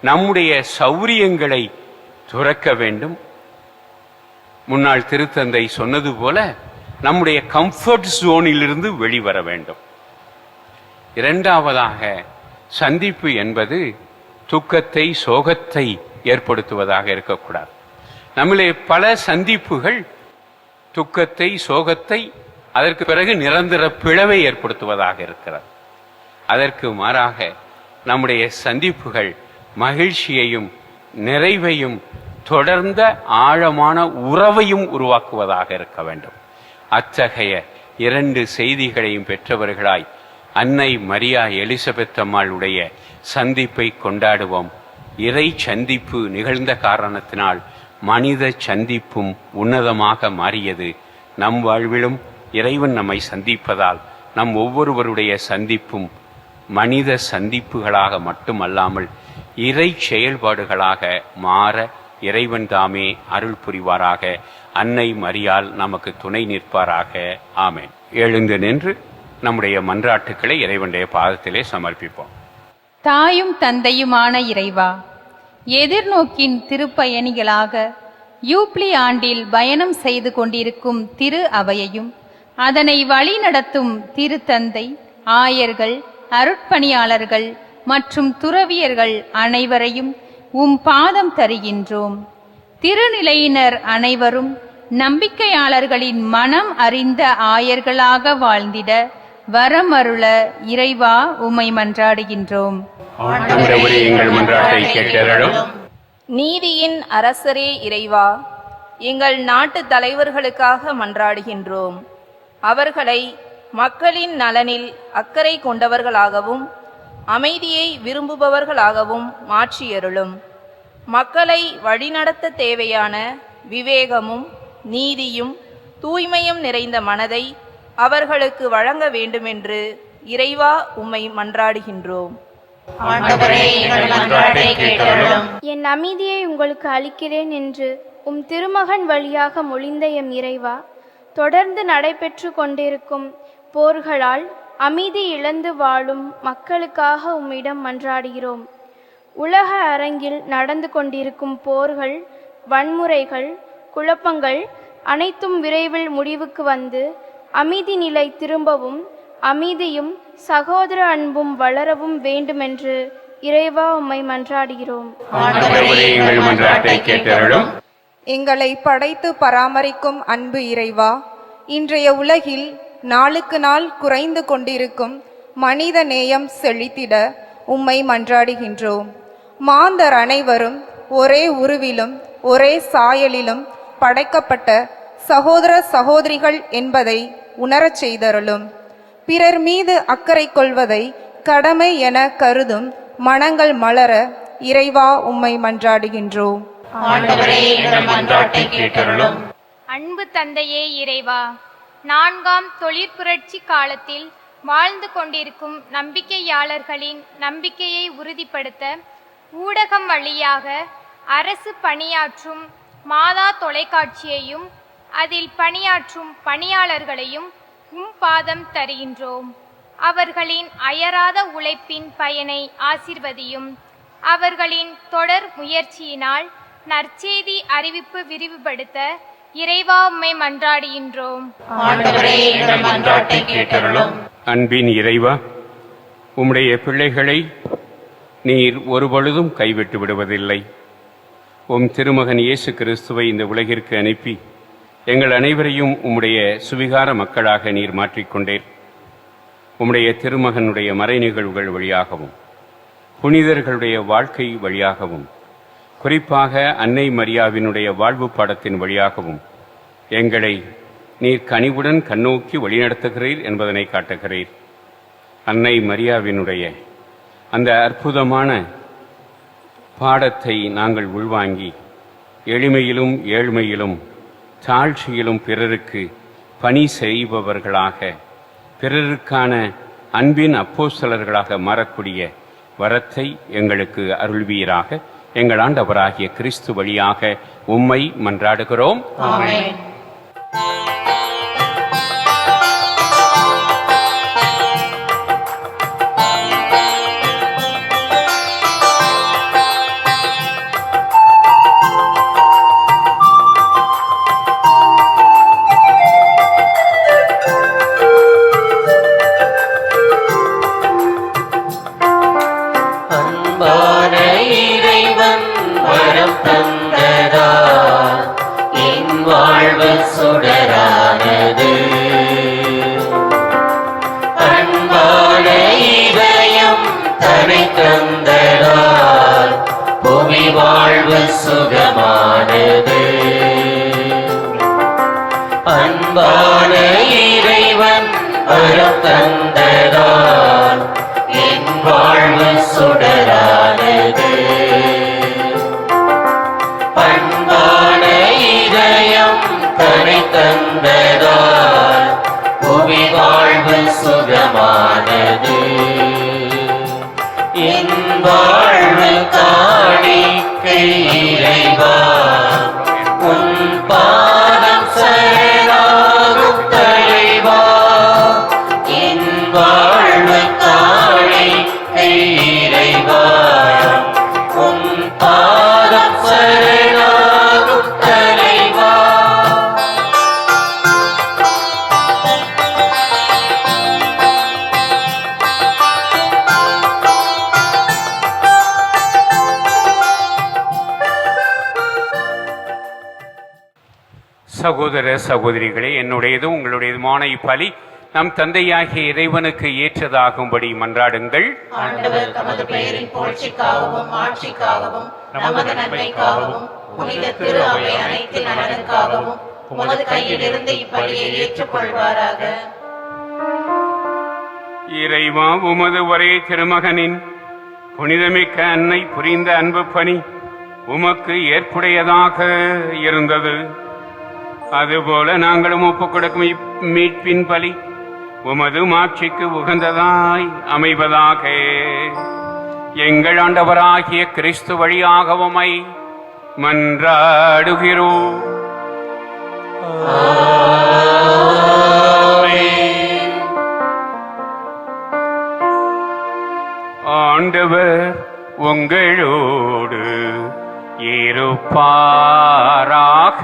S1: நம்முடைய சௌரியங்களை துறக்க வேண்டும். முன்னாள் திருத்தந்தை சொன்னது போல நம்முடைய கம்ஃபர்ட் ஜோனிலிருந்து வெளிவர வேண்டும். இரண்டாவதாக, சந்திப்பு என்பது துக்கத்தை சோகத்தை ஏற்படுத்துவதாக இருக்கக்கூடாது. நம்மளே பல சந்திப்புகள் துக்கத்தை சோகத்தை, அதற்கு பிறகு நிரந்தர பிளவை ஏற்படுத்துவதாக இருக்கிறது. அதற்கு மாறாக நம்முடைய சந்திப்புகள் மகிழ்ச்சியையும் நிறைவையும் தொடர்ந்த ஆழமான உறவையும் உருவாக்குவதாக இருக்க வேண்டும். அத்தகைய 2 செய்திகளையும் பெற்றவர்களாய் அன்னை மரியா எலிசபெத் அம்மாளுடைய சந்திப்பை கொண்டாடுவோம். இறை சந்திப்பு நிகழ்ந்த காரணத்தினால் மனித சந்திப்பும் உன்னதமாக மாறியது. நம் வாழ்விலும் இறைவன் நம்மை சந்திப்பதால் நம் ஒவ்வொருவருடைய சந்திப்பும் மனித சந்திப்புகளாக மட்டுமல்லாமல் இறை செயல்பாடுகளாக மாற இறைவன் தாமே அருள் புரிவாராக. அன்னை மரியாள் நமக்கு துணை நிற்பாராக. ஆமென். எழுந்து நின்று நம்முடைய மன்றாட்டுக்களை இறைவனுடைய பாதத்திலே சமர்ப்பிப்போம்.
S6: தாயும் தந்தையுமான இறைவா, எதிர்நோக்கின் திருப்பயணிகளாக யூப்ளி ஆண்டில் பயணம் செய்து கொண்டிருக்கும் திரு அவையையும் அதனை வழி நடத்தும் திருத்தந்தை, ஆயர்கள், அருட்பணியாளர்கள் மற்றும் துறவியர்கள் அனைவரையும் உம் பாதம் தருகின்றோம். திருநிலையினர் அனைவரும் நம்பிக்கையாளர்களின் மனம் அறிந்த ஆயர்களாக வாழ்ந்திட வரமருள இறைவா உம்மை மன்றாடுகின்றோம்.
S1: எங்கள் மன்றாட்டை கேட்டருளும்.
S3: நீதியின் அரசரே இறைவா, எங்கள் நாட்டு தலைவர்களுக்காக மன்றாடுகின்றோம். அவர்களை மக்களின் நலனில் அக்கறை கொண்டவர்களாகவும் அமைதியை விரும்புபவர்களாகவும் மாற்றியருளும். மக்களை வழிநடத்த தேவையான விவேகமும் நீதியும் தூய்மையும் நிறைந்த மனதை அவர்களுக்கு வழங்க வேண்டுமென்று இறைவா உம்மை மன்றாடுகின்றோம்.
S10: என் அமைதியை உங்களுக்கு அளிக்கிறேன் என்று உம் திருமகன் வழியாக மொழிந்த எம் இறைவா, தொடர்ந்து நடைபெற்று கொண்டிருக்கும் போர்களால் அமைதி இழந்து வாழும் மக்களுக்காக உம்மிடம் மன்றாடுகிறோம். உலக அரங்கில் நடந்து கொண்டிருக்கும் போர்கள், வன்முறைகள், குழப்பங்கள் அனைத்தும் விரைவில் முடிவுக்கு வந்து அமைதி நிலை திரும்பவும் அமைதியும் சகோதர அன்பும் வளரவும் வேண்டுமென்று இறைவா உம்மை மன்றாடுகிறோம்.
S11: எங்களை படைத்து பராமரிக்கும் அன்பு இறைவா, இன்றைய உலகில்
S3: நாளுக்கு நாள் குறைந்து கொண்டிருக்கும் மனித நேயம் செழித்திட உம்மை மன்றாடுகின்றோம். மாந்தர் அனைவரும் ஒரே உருவிலும் ஒரே சாயலிலும் படைக்கப்பட்ட சகோதர சகோதரிகள் என்பதை உணரச் செய்தருளும். பிறர் மீது அக்கறை கொள்வதை கடமை என கருதும் மனங்கள் மலர இறைவா உம்மை மன்றாடுகின்றோம்.
S10: அன்பு தந்தையே இறைவா, 4ஆம் தொழிற்புரட்சி காலத்தில் வாழ்ந்து கொண்டிருக்கும் நம்பிக்கையாளர்களின் நம்பிக்கையை உறுதிப்படுத்த ஊடகம் வழியாக அரசு பணியாற்றும் மாதா தொலைக்காட்சியையும் அதில் பணியாற்றும் பணியாளர்களையும் பாதம் தருகின்றோம். அவர்களின் அயராத உழைப்பின் பயனை ஆசிர்வதியும். அவர்களின் தொடர் முயற்சியினால் நற்செய்தி அறிவிப்பு விரிவுபடுத்த இறைவா உம்மை மன்றாடுகின்றோம்.
S1: அன்பின் இறைவா, உம்முடைய பிள்ளைகளை நீர் ஒருபொழுதும் கைவிட்டு விடுவதில்லை. உம் திருமகன் இயேசு கிறிஸ்துவை இந்த உலகிற்கு அனுப்பி எங்கள் அனைவரையும் உம்முடைய சுவிகார மக்களாக நீர் மாற்றிக்கொண்டீர். உம்முடைய திருமகனுடைய மறை நிகழ்வுகள் வழியாகவும் புனிதர்களுடைய வாழ்க்கை வழியாகவும் குறிப்பாக அன்னை மரியாவினுடைய வாழ்வு பாடத்தின் வழியாகவும் எங்களை நீர் கனிவுடன் கண்ணோக்கி வழிநடத்துகிறீர் என்பதனை காட்டுகிறீர். அன்னை மரியாவினுடைய அந்த அற்புதமான பாடத்தை நாங்கள் உள்வாங்கி எளிமையிலும் ஏழ்மையிலும் தாழ்ச்சியிலும் பிறருக்கு பணி செய்பவர்களாக, பிறருக்கான அன்பின் அப்போஸ்தலர்களாக மாறக்கூடிய வரத்தை எங்களுக்கு அருள்வீராக. எங்கள் ஆண்டவராகிய கிறிஸ்து வழியாக உம்மை மன்றாடுகிறோம்.
S7: ஆமென்.
S4: அன்பான இறைவன் வரம் தந்ததால் என் வாழ்வு சுடரானது. அன்பான இதயம் தனை தந்ததால் புவி வாழ்வு சுகமானது. அன்பான இறைவன் வரம் தந்ததால் என் வாழ்வு சுடரானது. பண்பான இதயம் தனை தந்ததால் புவி வாழ்வு சுகமானது. என் வாழ்வு காணிக்கை இறைவா, உன் பாதம் சரணாகும் தலைவா. என் வாழ்வு காணிக்கை இறைவா, உன் பாதம் சரணாகும் தலைவா.
S1: சகோதர சகோதரிகளே, என்னுடையதும் உங்களுடையதுமான இப்பலி நம் தந்தையாகிய இறைவனுக்கு ஏற்றதாகும்படி மன்றாடுங்கள்.
S7: ஆண்டவர் தமது பெயரின் புகழ்ச்சிக்காகவும் ஆட்சிக்காகவும் நமது நன்மைக்காகவும் புனித திரு அவை அனைத்து நலனுக்காகவும் உமது கையிலிருந்து இப்பலியை ஏற்றுக்கொள்வாராக.
S1: இறைவா, உமது ஒரே திருமகனின் புனிதமிக்க அன்னை புரிந்த அன்பு பணி உமக்கு ஏற்புடையதாக இருந்தது. அதுபோல நாங்களும் ஒப்புக் கொடுக்கும் மீட்பின் பலி உமது மாட்சிக்கு உகந்ததாய் அமைவதாக. எங்கள் ஆண்டவராகிய கிறிஸ்து வழியாக உம்மை மன்றாடுகிறோம். ஆண்டவர் உங்களோடு இருப்பாராக.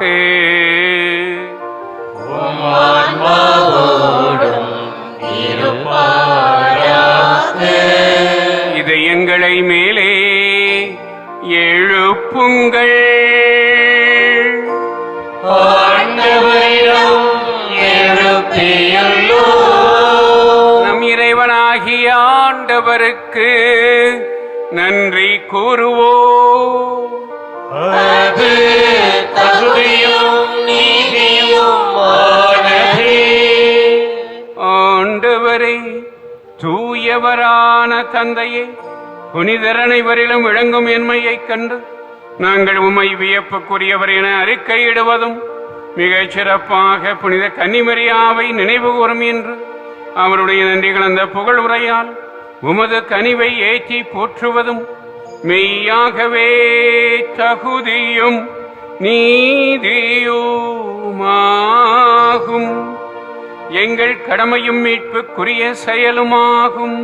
S1: இதயங்களை மேலே எழுப்புங்கள்.
S4: ஆண்டவரிடம் எழுப்பியுள்ளோம்.
S1: திருமகனாகிய ஆண்டவருக்கு நன்றி கூறுவோம்.
S4: அது தகுதியும் நீதியுமானதே.
S1: ஆண்டவரே, தூயவரான தந்தையே, புனிதர் அனைவரிலும் விளங்கும் என்மையைக் கண்டு நாங்கள் உம்மை வியப்புக்குரியவர் என அறிக்கையிடுவதும் மிகச் சிறப்பாக புனித கன்னிமரியாவை நினைவு கூறும் என்று அவருடைய நன்றி கலந்த புகழ் உரையால் உமது கனிவை ஏற்றி போற்றுவதும் மெய்யாகவே தகுதியும் நீதியுமாகும். எங்கள் கடமையும் மீட்புக்குரிய செயலுமாகும்.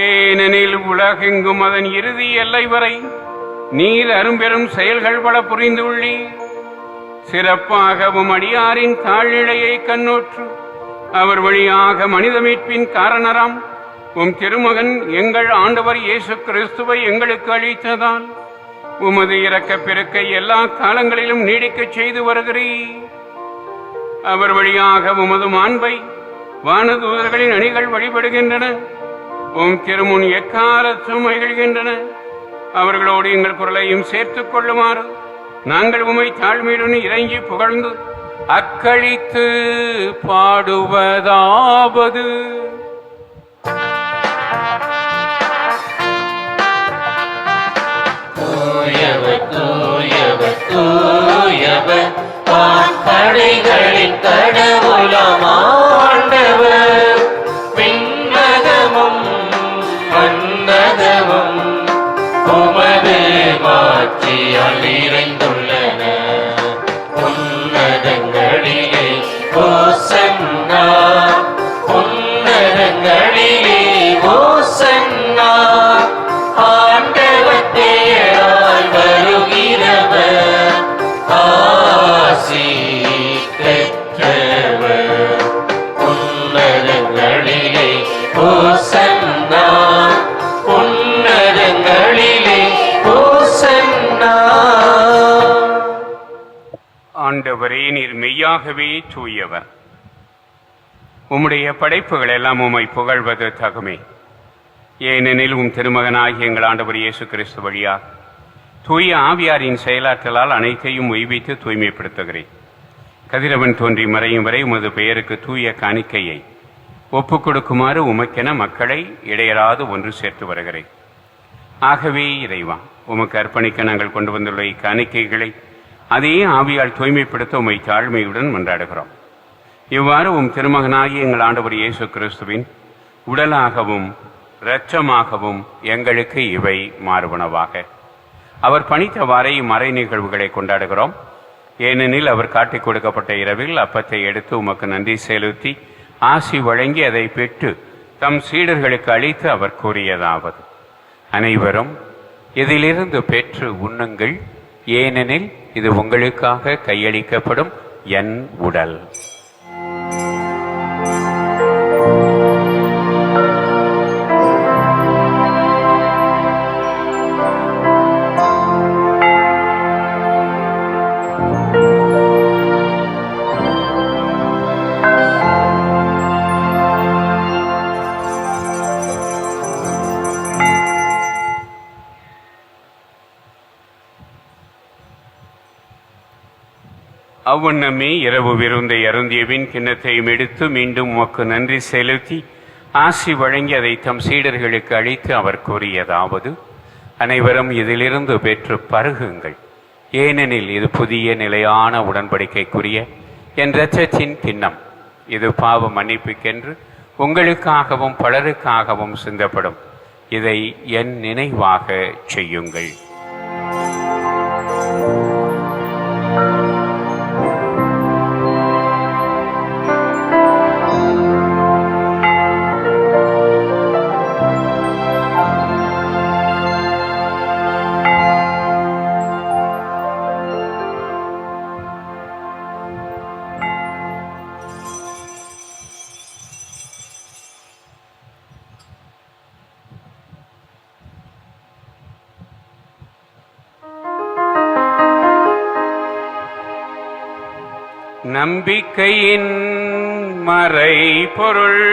S1: ஏனெனில் உலகெங்கும் அதன் இறுதி எல்லை வரை நீர் அரும்பெரும் செயல்கள் பல புரிந்துள்ளீர். சிறப்பாகவும் அடியாரின் தாழ்நிலையை கண்ணோற்று அவர் வழியாக மனித மீட்பின் காரணராம் உம் திருமகன் எங்கள் ஆண்டவர் இயேசு கிறிஸ்துவை எங்களுக்கு அளித்ததால் உமது இரக்க பெருக்கை எல்லா காலங்களிலும் நீடிக்கச் செய்து வருகிறீர். அவர் வழியாக உமது மாண்பை வானதூதர்களின் அணிகள் வழிபடுகின்றன. உம் திருமுன் எக்காலத்தும் மகிழ்கின்றன. அவர்களோடு எங்கள் குரலையும் சேர்த்துக் கொள்ளுமாறு நாங்கள் உம்மை தாழ்மையுடன் இறங்கி புகழ்ந்து அக்களித்து பாடுவதாவது.
S4: தூயவர் தூயவர் தூயவர் வான்படைகளின் கடவுளாம் ஆண்டவர். விண்ணகமும் மன்னகமும் உமது மாட்சியால் நிறைந்துள்ளன. உன்னதங்களிலே ஓசன்னா, உன்னதங்களிலே ஓசன்னா. ஆண்டவர் பெயரால் வருகிறவர் ஆசி பெற்றவர். உன்னதங்களிலே ஓசன்னா, உன்னதங்களிலே ஓசன்னா.
S1: ஆண்டவரே, நீர் மெய்யாகவே தூயவர். உம்முடைய படைப்புகள் எல்லாம் உம்மை புகழ்வது தகுமே. ஏனெனில் உம் திருமகனாகிய எங்கள் ஆண்டவர் இயேசு கிறிஸ்து வழியாக தூய ஆவியாரின் செயலாற்றலால் அனைத்தையும் உய்வித்து தூய்மைப்படுத்துகிறேன். கதிரவன் தோன்றி மறையும் வரை உமது பெயருக்கு தூய காணிக்கையை ஒப்புக் கொடுக்குமாறு உமக்கென மக்களை இடையராது ஒன்று சேர்த்து வருகிறேன். ஆகவே இறைவா, உமக்கு அர்ப்பணிக்க நாங்கள் கொண்டு வந்துள்ள இக்காணிக்கைகளை அதே ஆவியால் தூய்மைப்படுத்த உம்மை தாழ்மையுடன் மன்றாடுகிறோம். இவ்வாறு உம் திருமகனாகிய எங்கள் ஆண்டவர் இயேசு கிறிஸ்துவின் உடலாகவும் இரத்தமாகவும் எங்களுக்கு இவை மாறுவனவாக. அவர் பணித்தவாறே இம்மறை நிகழ்வுகளை கொண்டாடுகிறோம். ஏனெனில் அவர் காட்டிக் கொடுக்கப்பட்ட இரவில் அப்பத்தை எடுத்து உமக்கு நன்றி செலுத்தி ஆசி வழங்கி அதை பெற்று தம் சீடர்களுக்கு அளித்து அவர் கூறியதாவது: அனைவரும் இதிலிருந்து பெற்று உண்ணுங்கள், ஏனெனில் இது உங்களுக்காக கையளிக்கப்படும் என் உடல். அவ்வண்ணமே இரவு விருந்தை அருந்தியபின் கிண்ணத்தையும் எடுத்து மீண்டும் உமக்கு நன்றி செலுத்தி ஆசி வழங்கி அதை தம் சீடர்களுக்கு அளித்து அவர் கூறியதாவது: அனைவரும் இதிலிருந்து பெற்று பருகுங்கள், ஏனெனில் இது புதிய நிலையான உடன்படிக்கைக்குரிய என் இரத்தத்தின் கிண்ணம். இது பாவ மன்னிப்புக்கென்று உங்களுக்காகவும் பலருக்காகவும் சிந்தப்படும். இதை என் நினைவாக செய்யுங்கள். நம்பிக்கையின் மறைபொருள்.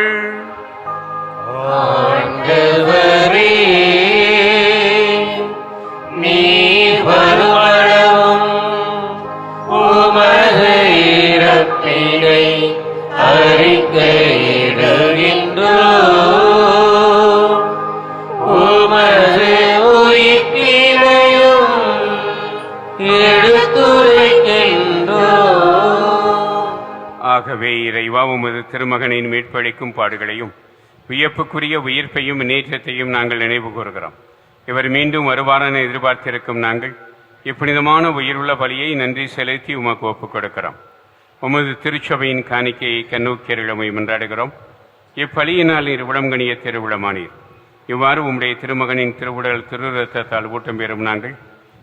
S1: உமது திருமகனின் மீட்பளிக்கும் பாடுகளையும் வியப்புக்குரிய உயிர்ப்பையும் முன்னேற்றத்தையும் நாங்கள் நினைவு கூறுகிறோம். இவர் மீண்டும் வருவாரென எதிர்பார்த்திருக்கும் நாங்கள் இப்புனிதமான உயிருள்ள பலியை நன்றி செலுத்தி உமக்கு ஒப்புக் கொடுக்கிறோம். உமது திருச்சபையின் காணிக்கையை கண்ணூக்கியருளமை மன்றாடுகிறோம். இப்பலியினால் நீர் உளம்கணிய திருவுளமானீர். இவ்வாறு உம்முடைய திருமகனின் திருவுடல் திருரத்தத்தால் ஊட்டம் பெறும் நாங்கள்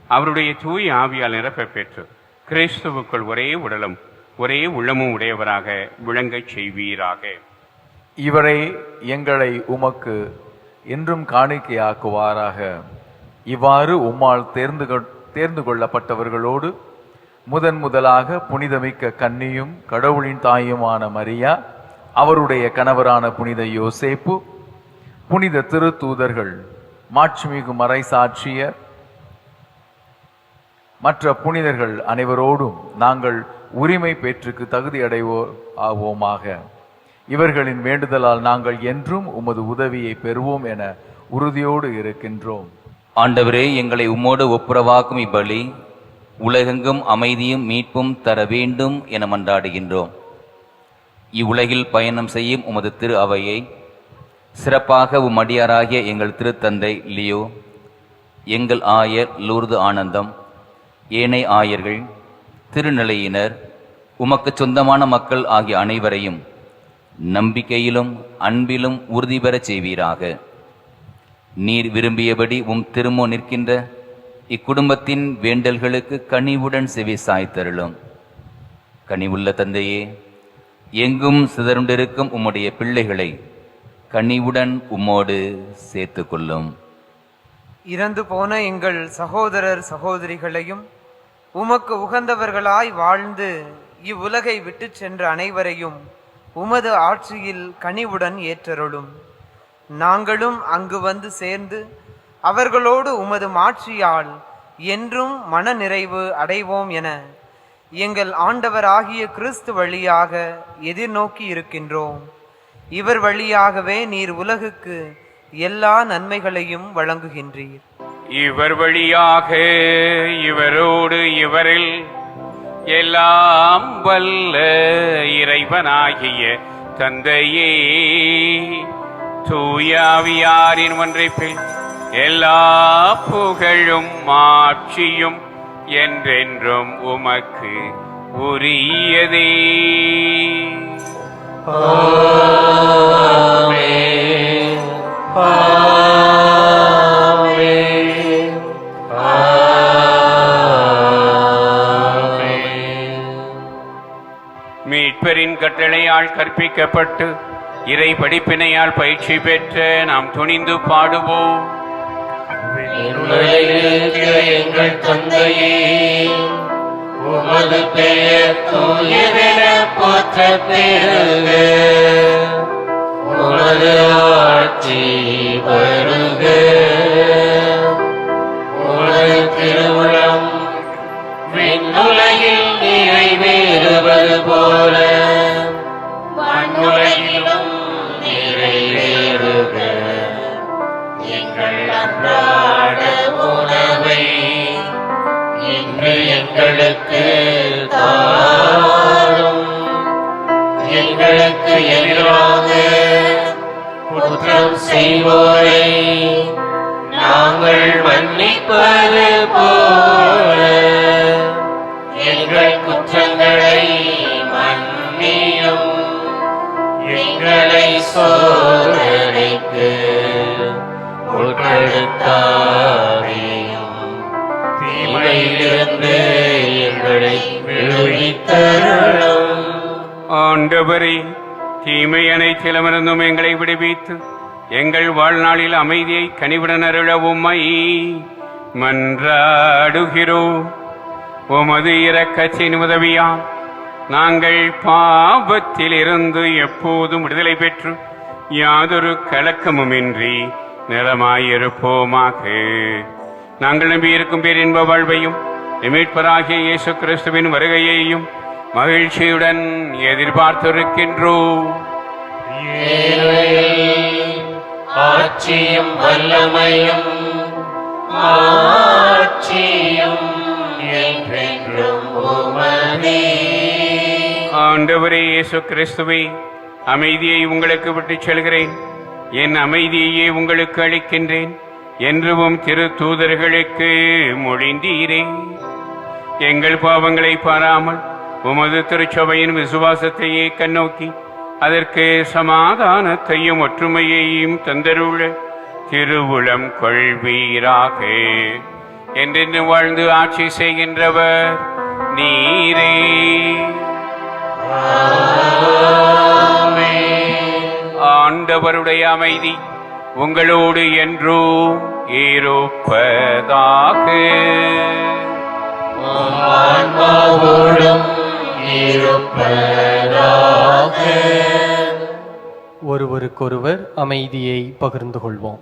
S1: அவருடைய தூய் ஆவியால் நிரப்பப் பெற்று கிறிஸ்துவுக்குள் ஒரே உடலும் ஒரே உள்ளமும் உடையவராக விளங்கச் செய்வீராக.
S11: இவரை எங்களை உமக்கு என்றும் காணிக்கையாக்குவாராக. இவ்வாறு உம்மால் தேர்ந்து கொள்ளப்பட்டவர்களோடு முதலாக புனிதமிக்க கன்னியும் கடவுளின் தாயுமான மரியா, அவருடைய கணவரான புனித யோசேப்பு, புனித திருத்தூதர்கள், மாட்சிமிகு மறைசாட்சியர், மற்ற புனிதர்கள் அனைவரோடும் நாங்கள் உரிமை பேற்றுக்கு தகுதி ஆவோமாக. இவர்களின் வேண்டுதலால் நாங்கள் என்றும் உமது உதவியை பெறுவோம் என உறுதியோடு இருக்கின்றோம்.
S12: ஆண்டவரே, எங்களை உம்மோடு ஒப்புரவாக்கும் இப்பலி உலகெங்கும் அமைதியும் மீட்பும் தர வேண்டும் என மன்றாடுகின்றோம். இவ்வுலகில் பயணம் செய்யும் உமது திரு அவையை சிறப்பாக உம்மடியாராகிய எங்கள் திருத்தந்தை லியோ, எங்கள் ஆயர் லூர்து ஆனந்தம், ஏனைய ஆயர்கள், திருநிலையினர், உமக்கு சொந்தமான மக்கள் ஆகிய அனைவரையும் நம்பிக்கையிலும் அன்பிலும் உறுதி பெறச் செய்வீராக. நீர் விரும்பியபடி உம் திருமோ நிற்கின்ற இக்குடும்பத்தின் வேண்டல்களுக்கு கனிவுடன் செவி சாய்த்தருளும். கனிவுள்ள தந்தையே, எங்கும் சிதறுண்டிருக்கும் உம்முடைய பிள்ளைகளை கனிவுடன் உம்மோடு சேர்த்து கொள்ளும்.
S13: இறந்து போன எங்கள் சகோதரர் சகோதரிகளையும் உமக்கு உகந்தவர்களாய் வாழ்ந்து இவ்வுலகை விட்டு சென்ற அனைவரையும் உமது ஆட்சியில் கனிவுடன் ஏற்றருளும். நாங்களும் அங்கு வந்து சேர்ந்து அவர்களோடு உமது மாட்சியால் என்றும் மன நிறைவு அடைவோம் என எங்கள் ஆண்டவராகிய கிறிஸ்து வழியாக எதிர்நோக்கி இருக்கின்றோம். இவர் வழியாகவே நீர் உலகுக்கு எல்லா நன்மைகளையும் வழங்குகின்றீர்.
S1: இவர் வழியாக இவரோடு இவரில் எல்லாம் வல்ல இறைவனாகிய தந்தையே, தூயாவியாரின் ஒன்றைப்பில் எல்லா புகழும் மாட்சியும் என்றென்றும் உமக்கு உரியதே.
S4: ஆமென். ஆமென். ஆமென்.
S1: மீட்பரின் கட்டளையால் கற்பிக்கப்பட்டு இறை படிப்பினையால் பயிற்சி பெற்ற நாம் துணிந்து பாடுவோம்.
S4: விண்ணுலகில் எங்கள் தந்தையே, உமது பெயர் தூயதென போற்றப் பெறுக. உமது ஆட்சி வருக. உமது திருவுளம் விண்ணுலகில் நிறைவேறுவது போல மண்ணுலகிலும் நிறைவேறுக. எங்கள் அன்றாட உணவை இன்று எங்களுக்கு தாரும். எங்களுக்கு எதிராக குற்றம் செய்வோரை நாங்கள் மன்னிப்பது போல எங்கள் குற்றங்களை மன்னியும். எங்களை சோதனைக்கு உட்படுத்தாதேயும், தீமையிலிருந்து எங்களை விடுவித்தருளும்.
S1: ஆண்டவரே, தீமை அனைத்திலுமிருந்தும் எங்களை விடுவித்து எங்கள் வாழ்நாளில் அமைதியை கனிவுடன் அருள உம்மை மன்றாடுகிறோம். உமது இரக்கத்தின் உதவியால் நாங்கள் பாவத்தில் இருந்து எப்போதும் விடுதலை பெற்று யாதொரு கலக்கமுமின்றி நலமாயிருப்போமாக. நாங்கள் நம்பியிருக்கும் பேரின்ப வாழ்வையும் மீட்பராகிய இயேசு கிறிஸ்துவின் வருகையையும் மகிழ்ச்சியுடன் எதிர்பார்த்திருக்கின்றோம்.
S4: ஆட்சியும் வல்லமையும் ஆட்சியும் என்றென்றும் உமதே.
S1: ஆண்டவரே இயேசு கிறிஸ்துவே, அமைதியை உங்களுக்கு விட்டுச் செல்கிறேன், என் அமைதியையே உங்களுக்கு அளிக்கின்றேன் என்றும் திரு தூதர்களுக்கு மொழிந்தீரே. எங்கள் பாவங்களை பாராமல் உமது திருச்சபையின் விசுவாசத்தையே கண்ணோக்கி அதற்கு சமாதானத்தையும் ஒற்றுமையையும் தந்தருள திருவுளம் கொள்வீராக. என்றென்று வாழ்ந்து ஆட்சி செய்கின்றவர் நீரே. ஆண்டவருடைய அமைதி உங்களோடு என்றும் இருப்பதாக.
S14: ஒருவருக்கொருவர் அமைதியை பகிர்ந்து கொள்வோம்.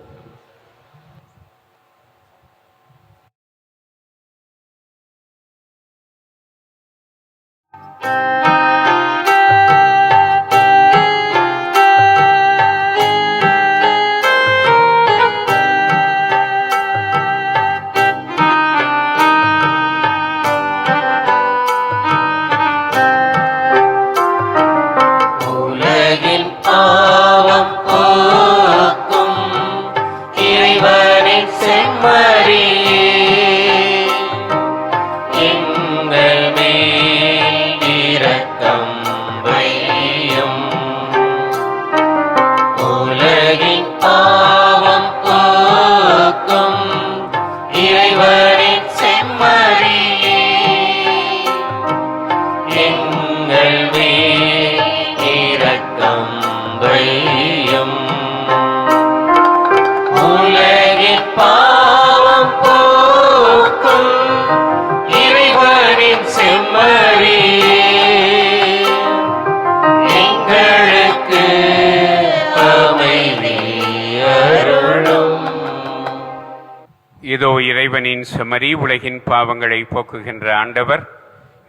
S1: இதோ இறைவனின் செம்மறி, உலகின் பாவங்களை போக்குகின்ற ஆண்டவர்.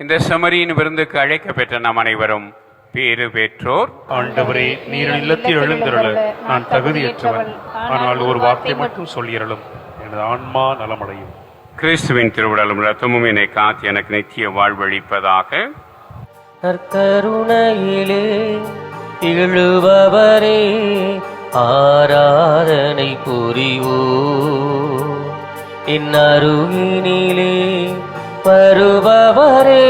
S1: இந்த செம்மறியின் விருந்துக்கு அழைக்க பெற்ற நம் அனைவரும் பேறு பெற்றோர்.
S8: ஆண்டவரே, நீர் இல்லத்தில் எழுந்தருள நான் தகுதியற்றவன், ஆனால் ஒரு வார்த்தை மட்டும் சொல்லியருளும், எனது ஆன்மா நலமடையும்.
S1: கிறிஸ்துவின் திருவுடலும் இரத்தமும் என்னை காத்து எனக்கு நித்திய வாழ்வழிப்பதாக.
S15: நற்கருணையிலே திகழுபவரே, ஆராதனை புரிவோ. இன்னருகினிலே வருபவரே,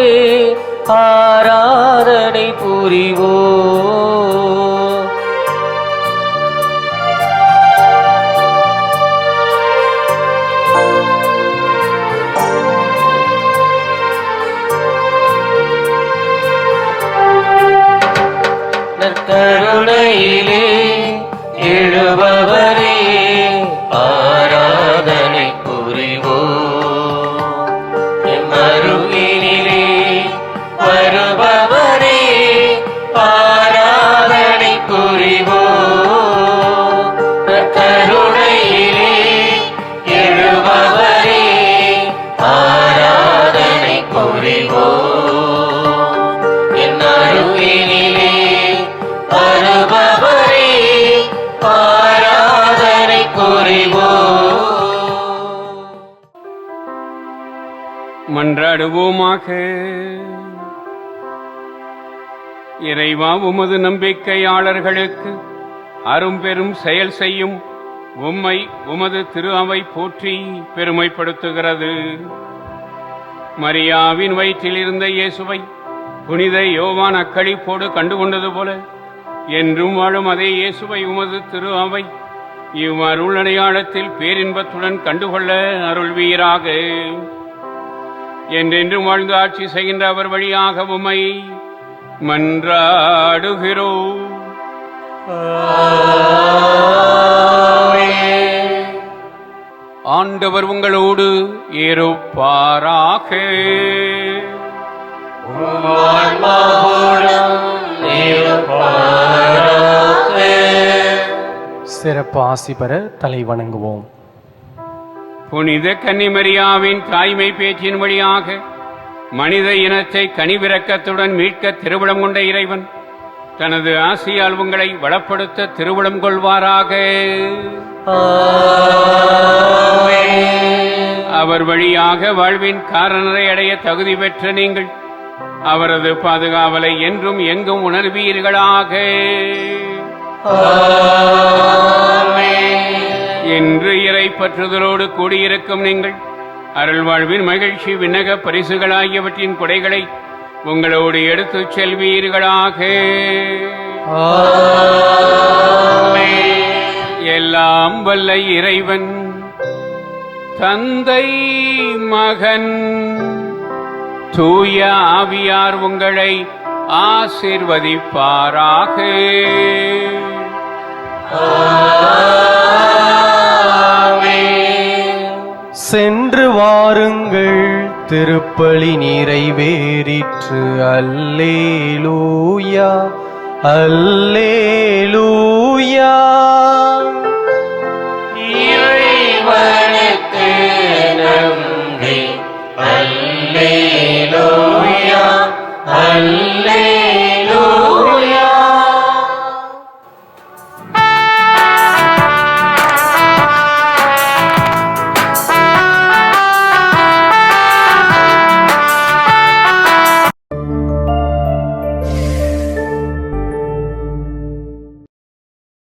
S15: ஆராதனை புரிவோ. நற்கருணையிலே எழுபவரே, ஆராதனை புரிவோ. எம்மருகினிலே வருபவரே, ஆராதனை புரிவோ. நற்கருணையிலே எழுபவரே, ஆராதனை புரிவோ. எம்மருகினிலே வருபவரே, ஆராதனை புரிவோ.
S1: மன்றாடுவோமாக. இறைவா, உமது நம்பிக்கையாளர்களுக்கு அரும்பெரும் செயல் செய்யும் உம்மை உமது திரு அவை போற்றி பெருமைப்படுத்துகிறது. மரியாவின் வயிற்றில் இருந்த இயேசுவை புனித யோவான் அக்களிப்போடு கண்டுகொண்டது போல என்றும் வாழும் அதே இயேசுவை உமது திரு அவை இவ்வருள் அடையாளத்தில் பேரின்பத்துடன் கண்டுகொள்ள அருள்வீராக. என்றென்றும் வாழ்ந்து ஆட்சி செய்கின்ற அவர் வழியாக உம்மை மன்றாடுகிறோம். ஆண்டவர் உங்களோடு இருப்பாராக.
S14: சிறப்பு ஆசி பெற தலை வணங்குவோம்.
S1: புனித கன்னிமரியாவின் தாய்மை பேச்சின் வழியாக மனித இனத்தை கனிவிரக்கத்துடன் மீட்க திருவிழம் கொண்ட இறைவன் தனது ஆசியால் உங்களை வளப்படுத்த திருவிழம் கொள்வாராக. அவர் வழியாக வாழ்வின் காரணரை அடைய தகுதி பெற்ற நீங்கள் அவரது பாதுகாவலை என்றும் எங்கும் உணர்வீர்களாக. இன்று இறை பற்றுதலோடு கூடியிருக்கும் நீங்கள் அருள்வாழ்வின் மகிழ்ச்சி விண்ணக பரிசுகள் ஆகியவற்றின் கொடைகளை உங்களோடு எடுத்துச் செல்வீர்களாக. எல்லாம் வல்ல இறைவன் தந்தை மகன் தூய ஆவியார் உங்களை ஆசீர்வதிப்பாராக.
S14: சென்று வாருங்கள், திருப்பலி நிறைவேறிற்று. அல்லேலூயா அல்லேலூயா.
S15: இறைவனுக்கு நன்றி. அல்லேலூயா அல்லேலூயா.